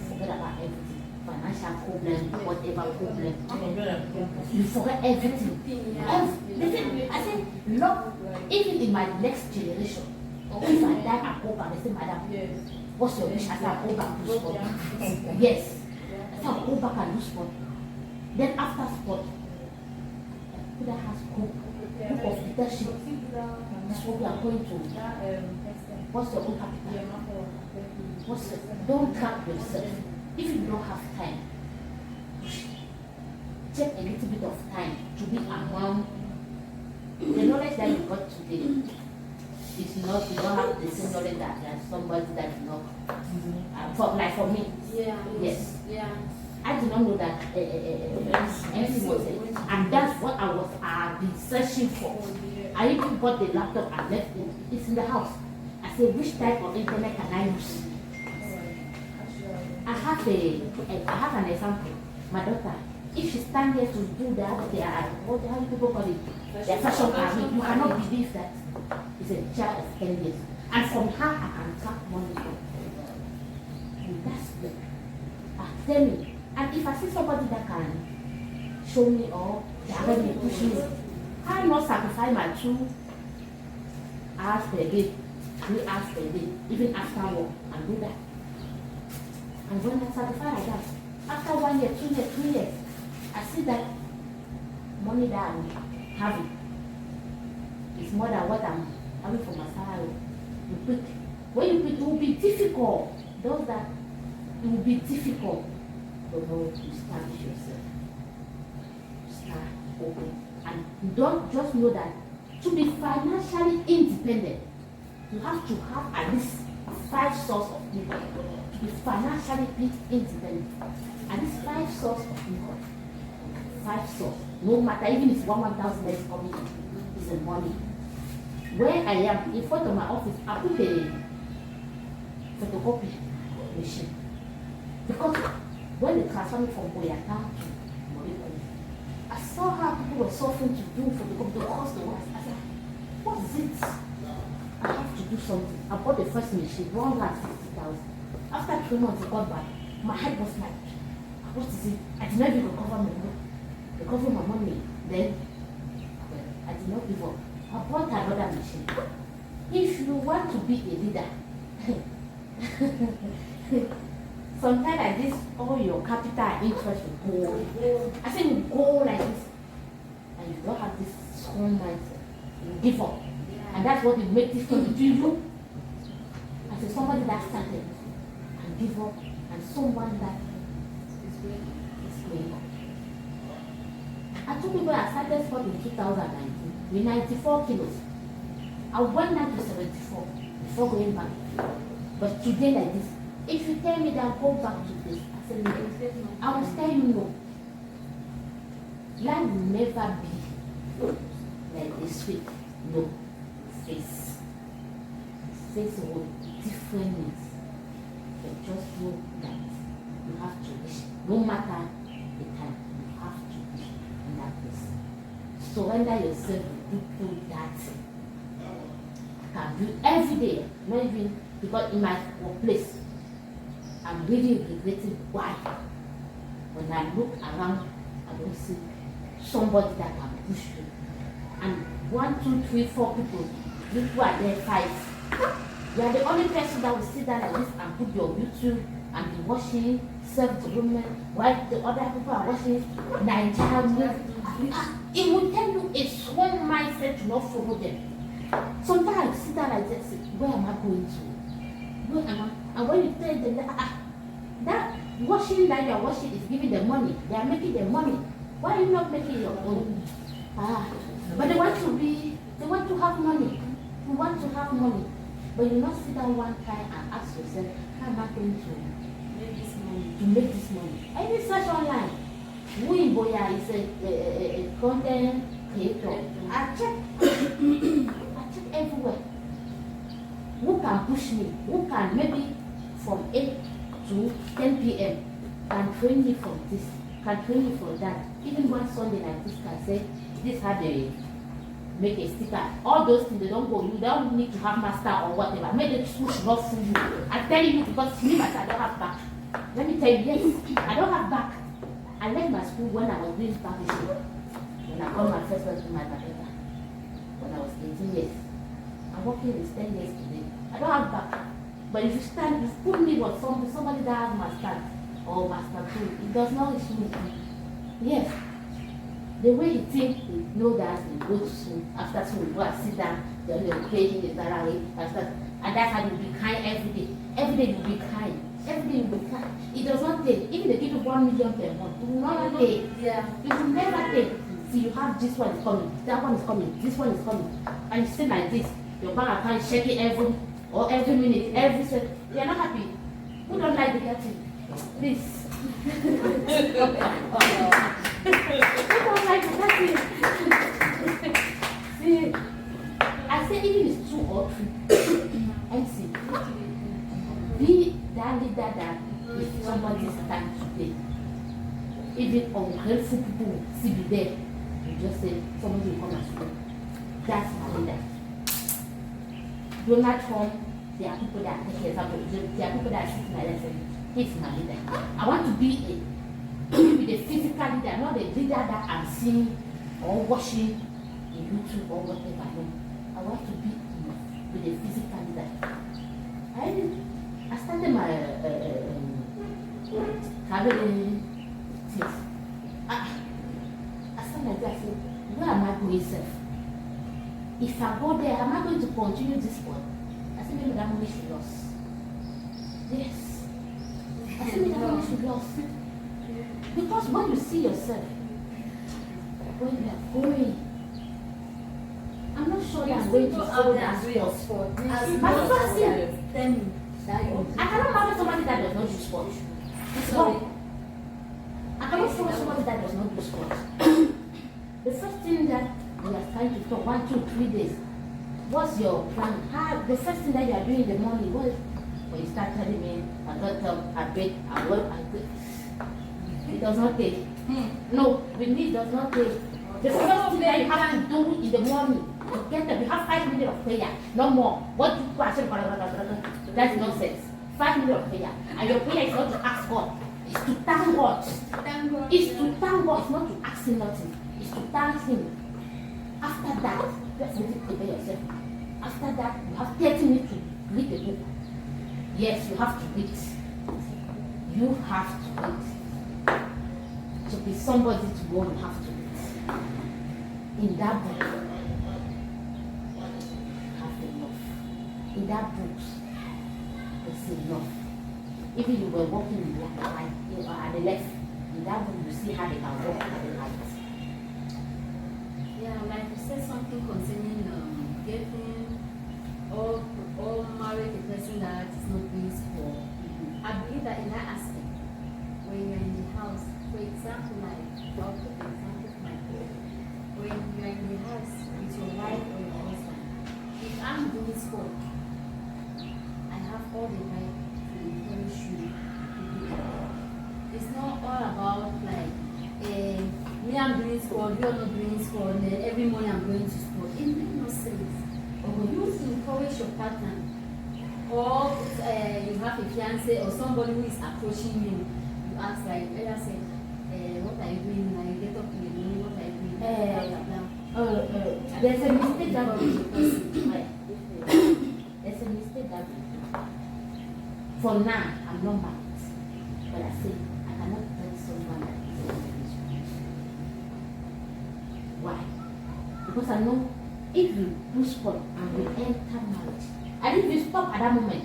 Forget about everything. Financial problem, whatever problem. You forget everything. Listen, I said, look, even in my next generation, if I die and go back, they say, madam, what's your wish? I said, I'll go back to sport. Yes. I said, I'll go back and do sport. Then after sport, that has group of leadership. That's what we are going to. What's your own capital? Don't trap yourself. If you don't have time, take a little bit of time to be around. The knowledge that you got today is not, you don't have the same knowledge that there's somebody that is not. Like for me, yes. I did not know that anything was it. And that's what I've been searching for. I even got the laptop and left it. It's in the house. I said, which type of internet can I use? I have an example. My daughter, if she stand here to do that, what do people call it? Their fashion career. You cannot believe that. It's a child of 10 years. And from her, I can track money from. And that's the. Tell me. And if I see somebody that can show me or they are going to push me, I will not sacrifice my 2 hours per day, 3 hours per day, even after work, and do that. And when I sacrifice like that, after 1 year, 2 years, 3 years, I see that money that I'm having is more than what I'm having for my salary. You pick. When you pick, it will be difficult. Those that it will be difficult. But no, to establish yourself. Start open. And don't just know that to be financially independent, you have to have at least 5 sources of income. To be financially independent. At least 5 sources of income. 5 sources. No matter, even if 1,000 is coming in, is the money. Where I am, in front of my office, I put a photocopy machine. Because when they transferred me from Boyata to Morocco, I saw how people were suffering to do photocopy because the was. I said, what is it? I have to do something. I bought the first machine, 160,000. After 3 months, I got back. My head was like, what is it? I did not even recover my money. Then, I did not give up. I bought another machine. If you want to be a leader, sometimes like this, all your capital and interest will go. I say you go like this, and you don't have this strong mindset. You give up. And that's what will make difference between you as somebody that started and give up, and someone that is going up. I told people I started sport in 2019 with 94 kilos. I went down to 74 before going back. But today like this, if you tell me that go back to this, I said, no. I will tell you no. Life will never be like this week. No. Face will be different needs. But just know that you have to wish, no matter the time, you have to be in that place. Surrender yourself to do that. Can do every day, not even because in my workplace, I'm really regretting why. When I look around, I don't see somebody that can push you. And 1, 2, 3, 4 people, you are there 5. You are the only person that will sit down like this and put your YouTube and be watching self-development while the other people are watching Nigerian. It will tell you a strong mindset to not follow them. Sometimes I sit down like this, where am I going to? Where am I? And when you tell them that watching that you are watching is giving them money, they are making their money. Why are you not making your own? But they want to have money. You want to have money. But you not sit down one time and ask yourself, how am I going to make this money? I did search online. Wui Boya is a content creator. I check everywhere. Who can push me? Who can maybe from 8 to 10 p.m. can train me from this, can train me for that. Even one Sunday like this can say, this how they make a sticker. All those things, they don't go. You don't need to have master or whatever. Make the school should not fool you. I'm telling you because me myself, I don't have back. Let me tell you, yes, I don't have back. I left my school when I was doing publishing. When I got my first work in my barrier. When I was 18 years. I'm working with 10 years today. I don't have back. But if you stand, you put me with somebody that has master or master 2, it does not reach me. Yes. The way you think, you know that you go to school, after school, you go and sit down, then you'll pay him the salary, and that's how you'll be kind every day. Every day you'll be kind. Every day you'll be kind. It does not take, even they give you 1 million per month, it will never take. Yeah. It will never take. See, you have this one is coming, that one is coming, this one is coming. And you sit like this, your bank account is checking every minute, every second. You're not happy. Who don't like the getting? Please. Who don't like the getting? See, I say even it's 2 or 3. And see, be that leader that if somebody's time to play. Even ungrateful people will still be there. You just say, somebody will come and say, that's my leader. Donald Trump, there are people that take example. There are people that sit in my lesson. He's my leader. I want to be a physical leader, not a leader that I'm seeing or watching in YouTube or whatever. No. I want to be with a physical leader. I started my traveling things. I started like that. I said, where am I going, self? If I go there, am I going to continue this one? I said, maybe that money should lose. Yes. I said, maybe that money should lose. Because when you see yourself, when you are going, I'm not sure that I'm going to follow that sport. My first thing, tell me that I cannot marry somebody that does not do sport. Sorry. I cannot follow somebody that does not do sport. The first thing that we are trying to talk 1, 2, 3 days. What's your plan? The first thing that you are doing in the morning, when you start telling me, I got up, I bake, I work, I do. It does not take. No, with me it does not take. The first thing that you have to do in the morning, to get up, you have 5 minutes of prayer, no more. What do you ask? That's nonsense. 5 minutes of prayer. And your prayer is not to ask God, it's to thank God. It's to thank God, it's not to ask him nothing. It's to thank him. After that, let's prepare yourself. After that, you have 30 minutes to read the book. Yes, you have to read. You have to read. To be somebody to go, you have to read. In that book, you have enough. In that book, there's enough. Even you were walking in the right, at the left, in that book, you see how they can walk at the right. Yeah, like you said something concerning getting or marry the person that is not doing sport. I believe that in that aspect, when you're in the house, for example, like I'll put the example of my boy. When you're in the house with your wife or your husband, if I'm doing sport, I have all the right to encourage you to do it. It's not all about like me I'm doing sport, you're not doing sport, and then every morning I'm going to sport. It makes no sense. Or you encourage your partner, or you have a fiance or somebody who is approaching you, you ask like, I said, what are you doing now? You get up in the morning, what are you doing? There's a mistake that we do. There's a mistake that we do. For now, I'm not married, but I say I cannot tell someone that is not married. Why? Because I know if you do sport and we enter marriage, and if you stop at that moment,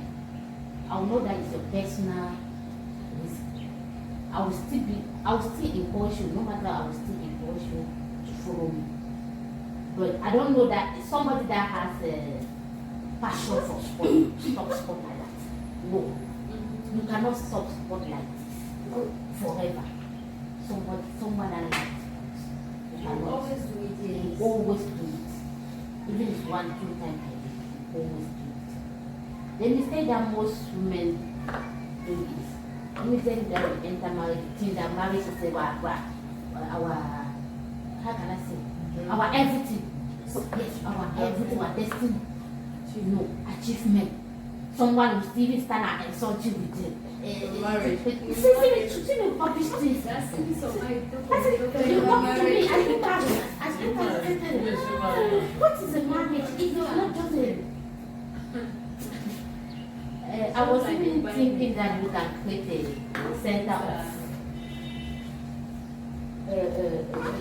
I'll know that it's your personal risk. I will still encourage you, no matter I will still encourage you to follow me. But I don't know that somebody that has a passion for sport, stop sport like that. No. You cannot stop sport like this forever. Someone that likes it. You cannot. Always do it. You always do it. Even if 1-2 times a day, you always do it. The mistake that most women do is, let me tell you that we enter marriage, think that marriage is our how can I say, our everything. Yes, our everything, our destiny. No, achievement. Someone will still stand and insult you with it. Marriage. See me publish this. That's it. So I don't That's it. You come to me, I think what is a marriage? It's not just a... I was even thinking that we can create a center of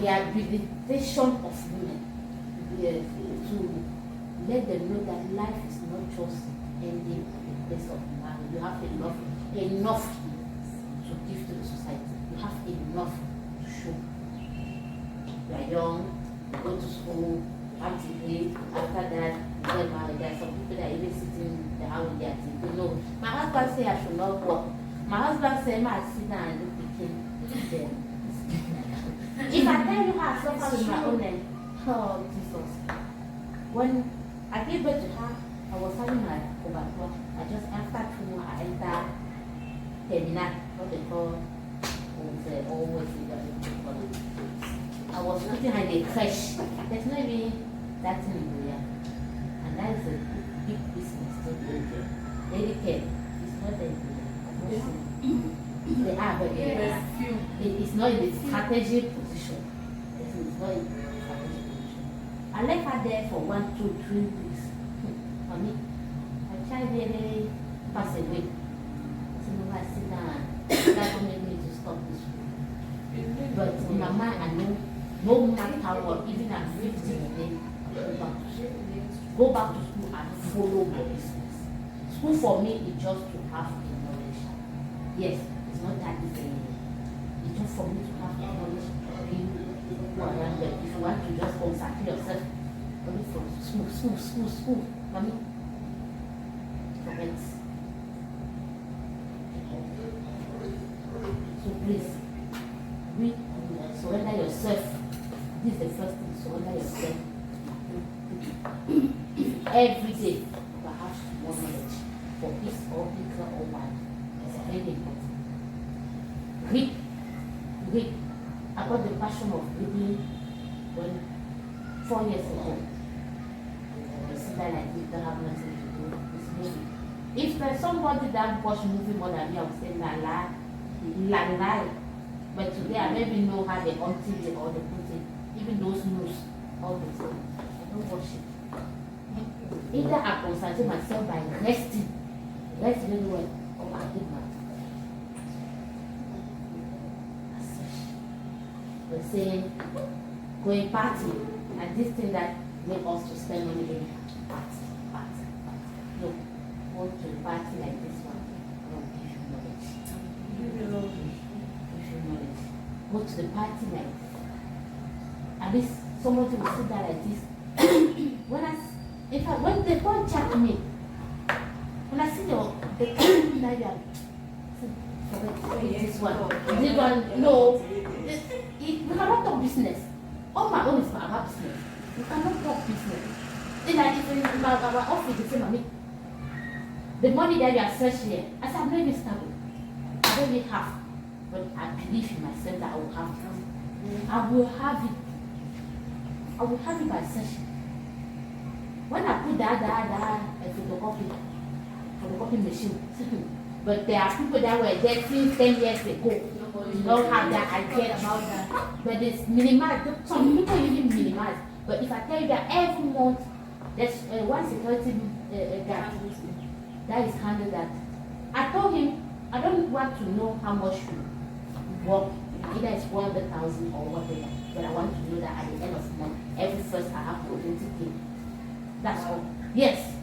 rehabilitation of women. Yes, to let them know that life is not just ending at the place of marriage. You have enough to give to the society. You have enough to show. You are young, you go to school, have degree, after that, you get married. There are some people that even sitting in the house with their TV. No, my husband say I should not work. My husband say I sit down and look at him. If I tell you how I suffer with my own name, oh Jesus. When I gave birth to her, I was having my overthrow. I just after 2 months I entered terminal, what they call always I was putting her in a creche. There's no even that thing in there. And that is a big business too. Lady care. It's not they are, but it's not in the strategic position. It's not in the strategic position. I left her there for 1, 2, 3 weeks. For me, my child really passed away. So no, I sit down. That will make me to stop this. But in my mind, I know no matter what, even at 50 today, go back to school and follow my business. School for me is just to have the knowledge. Yes, it's not that easy. It's just for me to have the knowledge. Who I am, but if you want to just concentrate yourself only from school, mommy, forget. So please, surrender yourself. This is the first thing, surrender yourself. Every day, you have more knowledge for peace or bigger or one. It's very important. Read. I got the passion of reading when 4 years ago. I see that like this, don't have nothing to do. It's movie. If there's somebody that watch movie more than me, I would say lie. But today I don't even know how they until it or they put it. Even those news, all the time. I don't watch it. Either I concentrate myself by resting, rest very well, or I did not. We're saying going party, and this thing that make us to spend money in party. No, go to a party like this one. I don't give you knowledge. Go to the party like this. At least somebody will sit there like this. When they don't chat me, when I see the like that, this one, no, we cannot talk business. All my own is about business. We cannot talk business. Then I in our office, they say, mommy, the money that you are searching here, I said, I'm not even stable. I don't even have. But I believe in myself that I will have it. I will have it. I will have it by searching. When I put that photocopy machine, but there are people that were there since 10 years ago. You don't have that idea about that. But it's minimized. Some people even minimize. But if I tell you that every month there's one security guard that is handled that. I told him I don't want to know how much you work. Either it's 100,000 or whatever. But I want to know that at the end of the month, every first I have to 20K. That's all. Yes.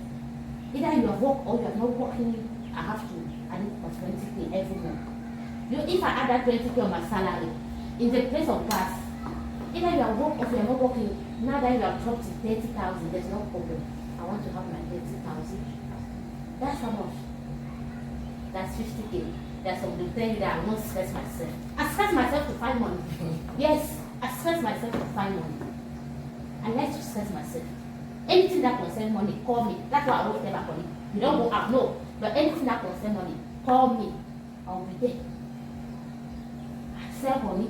Either you have worked or you are not working, I have to. I need 20K every month. If I add that 20K on my salary, in the place of gas, either you are working or you are not working, now that you have dropped to 30,000, there's no problem. I want to have my 30,000. That's how much? That's 50K. There's something telling you that I won't stress myself. I stress myself to find money. Yes, I stress myself to find money. I like to stress myself. Anything that concerns money, call me. That's why I always tell my colleague. You don't go out, no. But anything that concerns money, call me. I'll be there. I sell honey.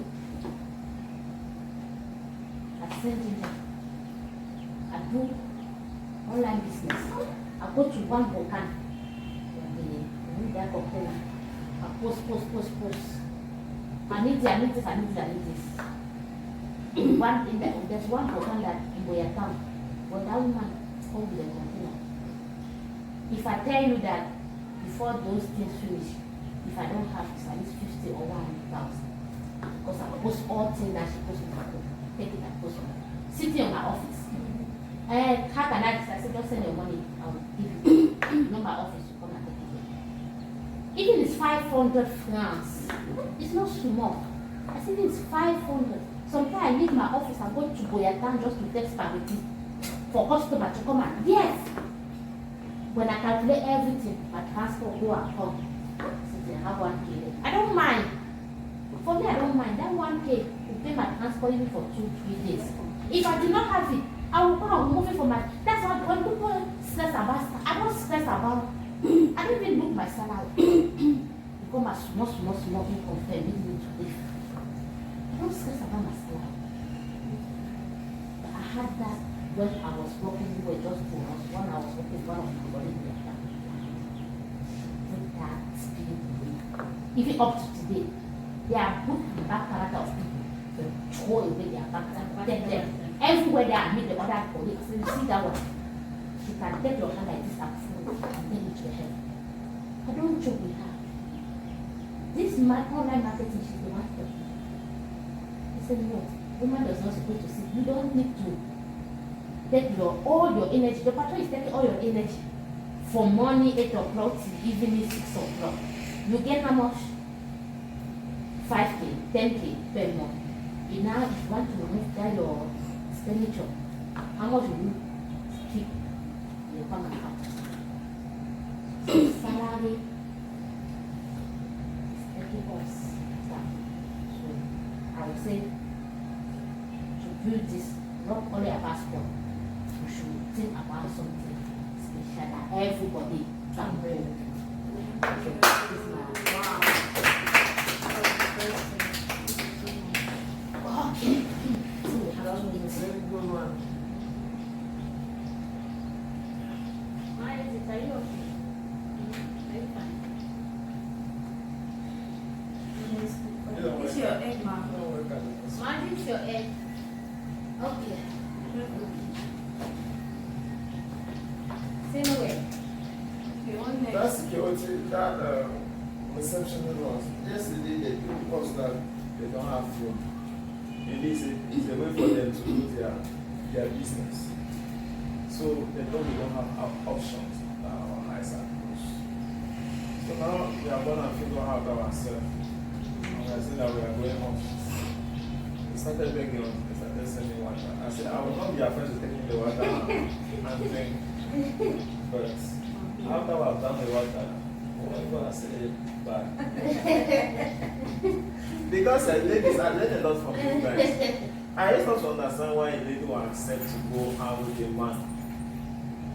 I sell ginger. I do online business. I go to one volcan. That container. I post. I need this. There's one volcan that in Boyatown. But that woman come with a container. If I tell you that before those things finish, if I don't have this, at least 50 or 100,000, because I post all things that she posts on my phone, take it and post on it. Sitting in my office. How can I say, just send your money, I'll give you. You know my office, you come and take it. Even it's 500 francs, it's not small. I said it's 500. Sometimes I leave my office and go to Boyatan just to take spaghetti for customer to come and yes. When I calculate everything, my transport go and come. Since I have 1K, I don't mind. For me, I don't mind. That 1K will pay my transport even for 2-3 days. If I do not have it, I will go and move it for my. That's why when people stress about, I don't stress about. I don't even look my salary. Because my small income for me to live. I don't stress about my salary. But I had that. When I was working, we were just 2 months. When I was working, one of my colleagues was that. With that spirit, even up to today, they are good and bad character of people. They throw away their back character. Everywhere they are, meet the other colleagues. So you see that one. You can take your hand like this and fold and take it to your head. I don't joke with her. This online marketing, she's the one for me. I said, no, woman does not supposed to sit. You don't need to. Take all your energy. The patron is taking all your energy from morning 8 o'clock to evening 6 o'clock. You get how much? 5K, 10K per month. You now, if you want to remove that your expenditure, how much will you keep? You come and out. So salary is taking us stuff. So I would say to build this, not only a passport. We should think about something special that everybody can bring. It's your egg, ma. Mine is your egg. Okay. Same way. Okay, one next. That security, that reception was yesterday they told us that they don't have phone. It is a way for them to do their business. So they probably don't have options on eyes and close. So now we are going to figure out ourselves. And we are saying that we are going home. We started begging us, they started sending water. I said, I will not be afraid to take in the water and drink. But after I've done the water, I'm going to say bye. Because ladies, I learned a lot from you guys. I just want to understand why a lady will accept to go out with a man.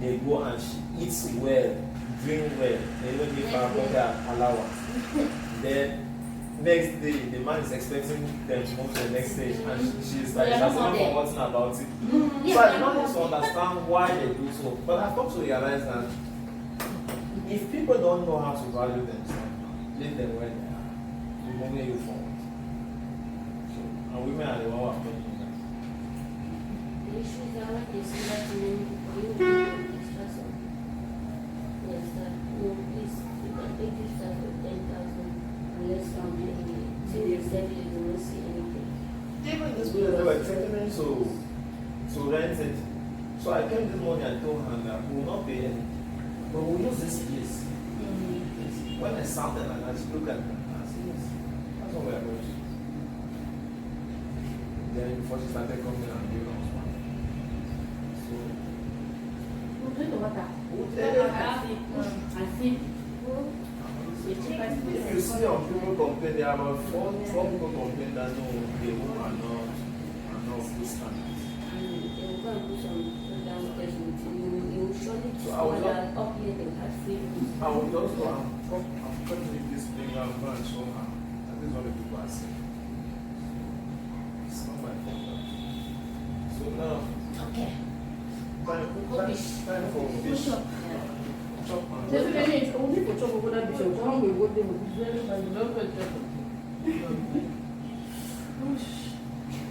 They go and she eats well, drink well, they don't give her allowance. Then next day, the man is expecting them to move to the next stage, and she's like, she has not forgotten about it. So I don't want to understand why they do so. But I've come to realize that if people don't know how to value themselves, leave them where they are. We won't move you forward. So, and women are the one who are talking about that. The issue is that when they see that many people, you will extra something. Yes, that please, you can take this stuff for 10,000 unless something till they sell it, you won't see anything. Even this way, they were taking me to rent it. So I came this morning and told her that we will not pay anything. But we'll use this place. When I sounded like that, she looked at me and I said, yes. somewhere else. Then before she started coming and giving us money. So, We'll drink the water. I think. if you see on people complain, there are about four people complain that no, the women are not good standards. And they will go and put some downstairs with you. You will surely So I was discover that up here they have free food. I will just go and I'm coming with this thing and go and show her. That is what the people are saying. It's not my problem. So now, Okay. time for fish. Chop and Definitely, it's only for trouble with that bishop. One will go there with very much love and trouble.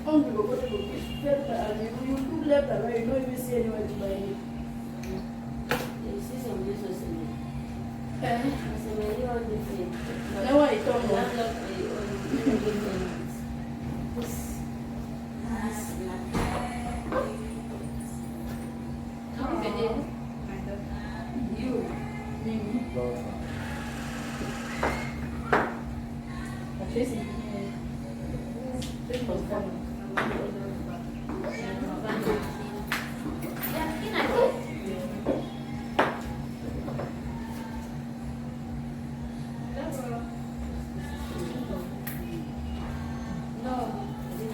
One will go there with very and you look left and right, you don't even see anywhere to buy it. You see some business in it. Eh? I said, man, you all different. Now I talk You about have love for your own different. How is it? You. Tracy. Tracy was fun. Yeah, can I go?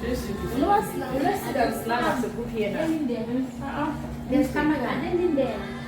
Tracy. You know what? You know, see that slam has a book here now. There's camera. And then in there.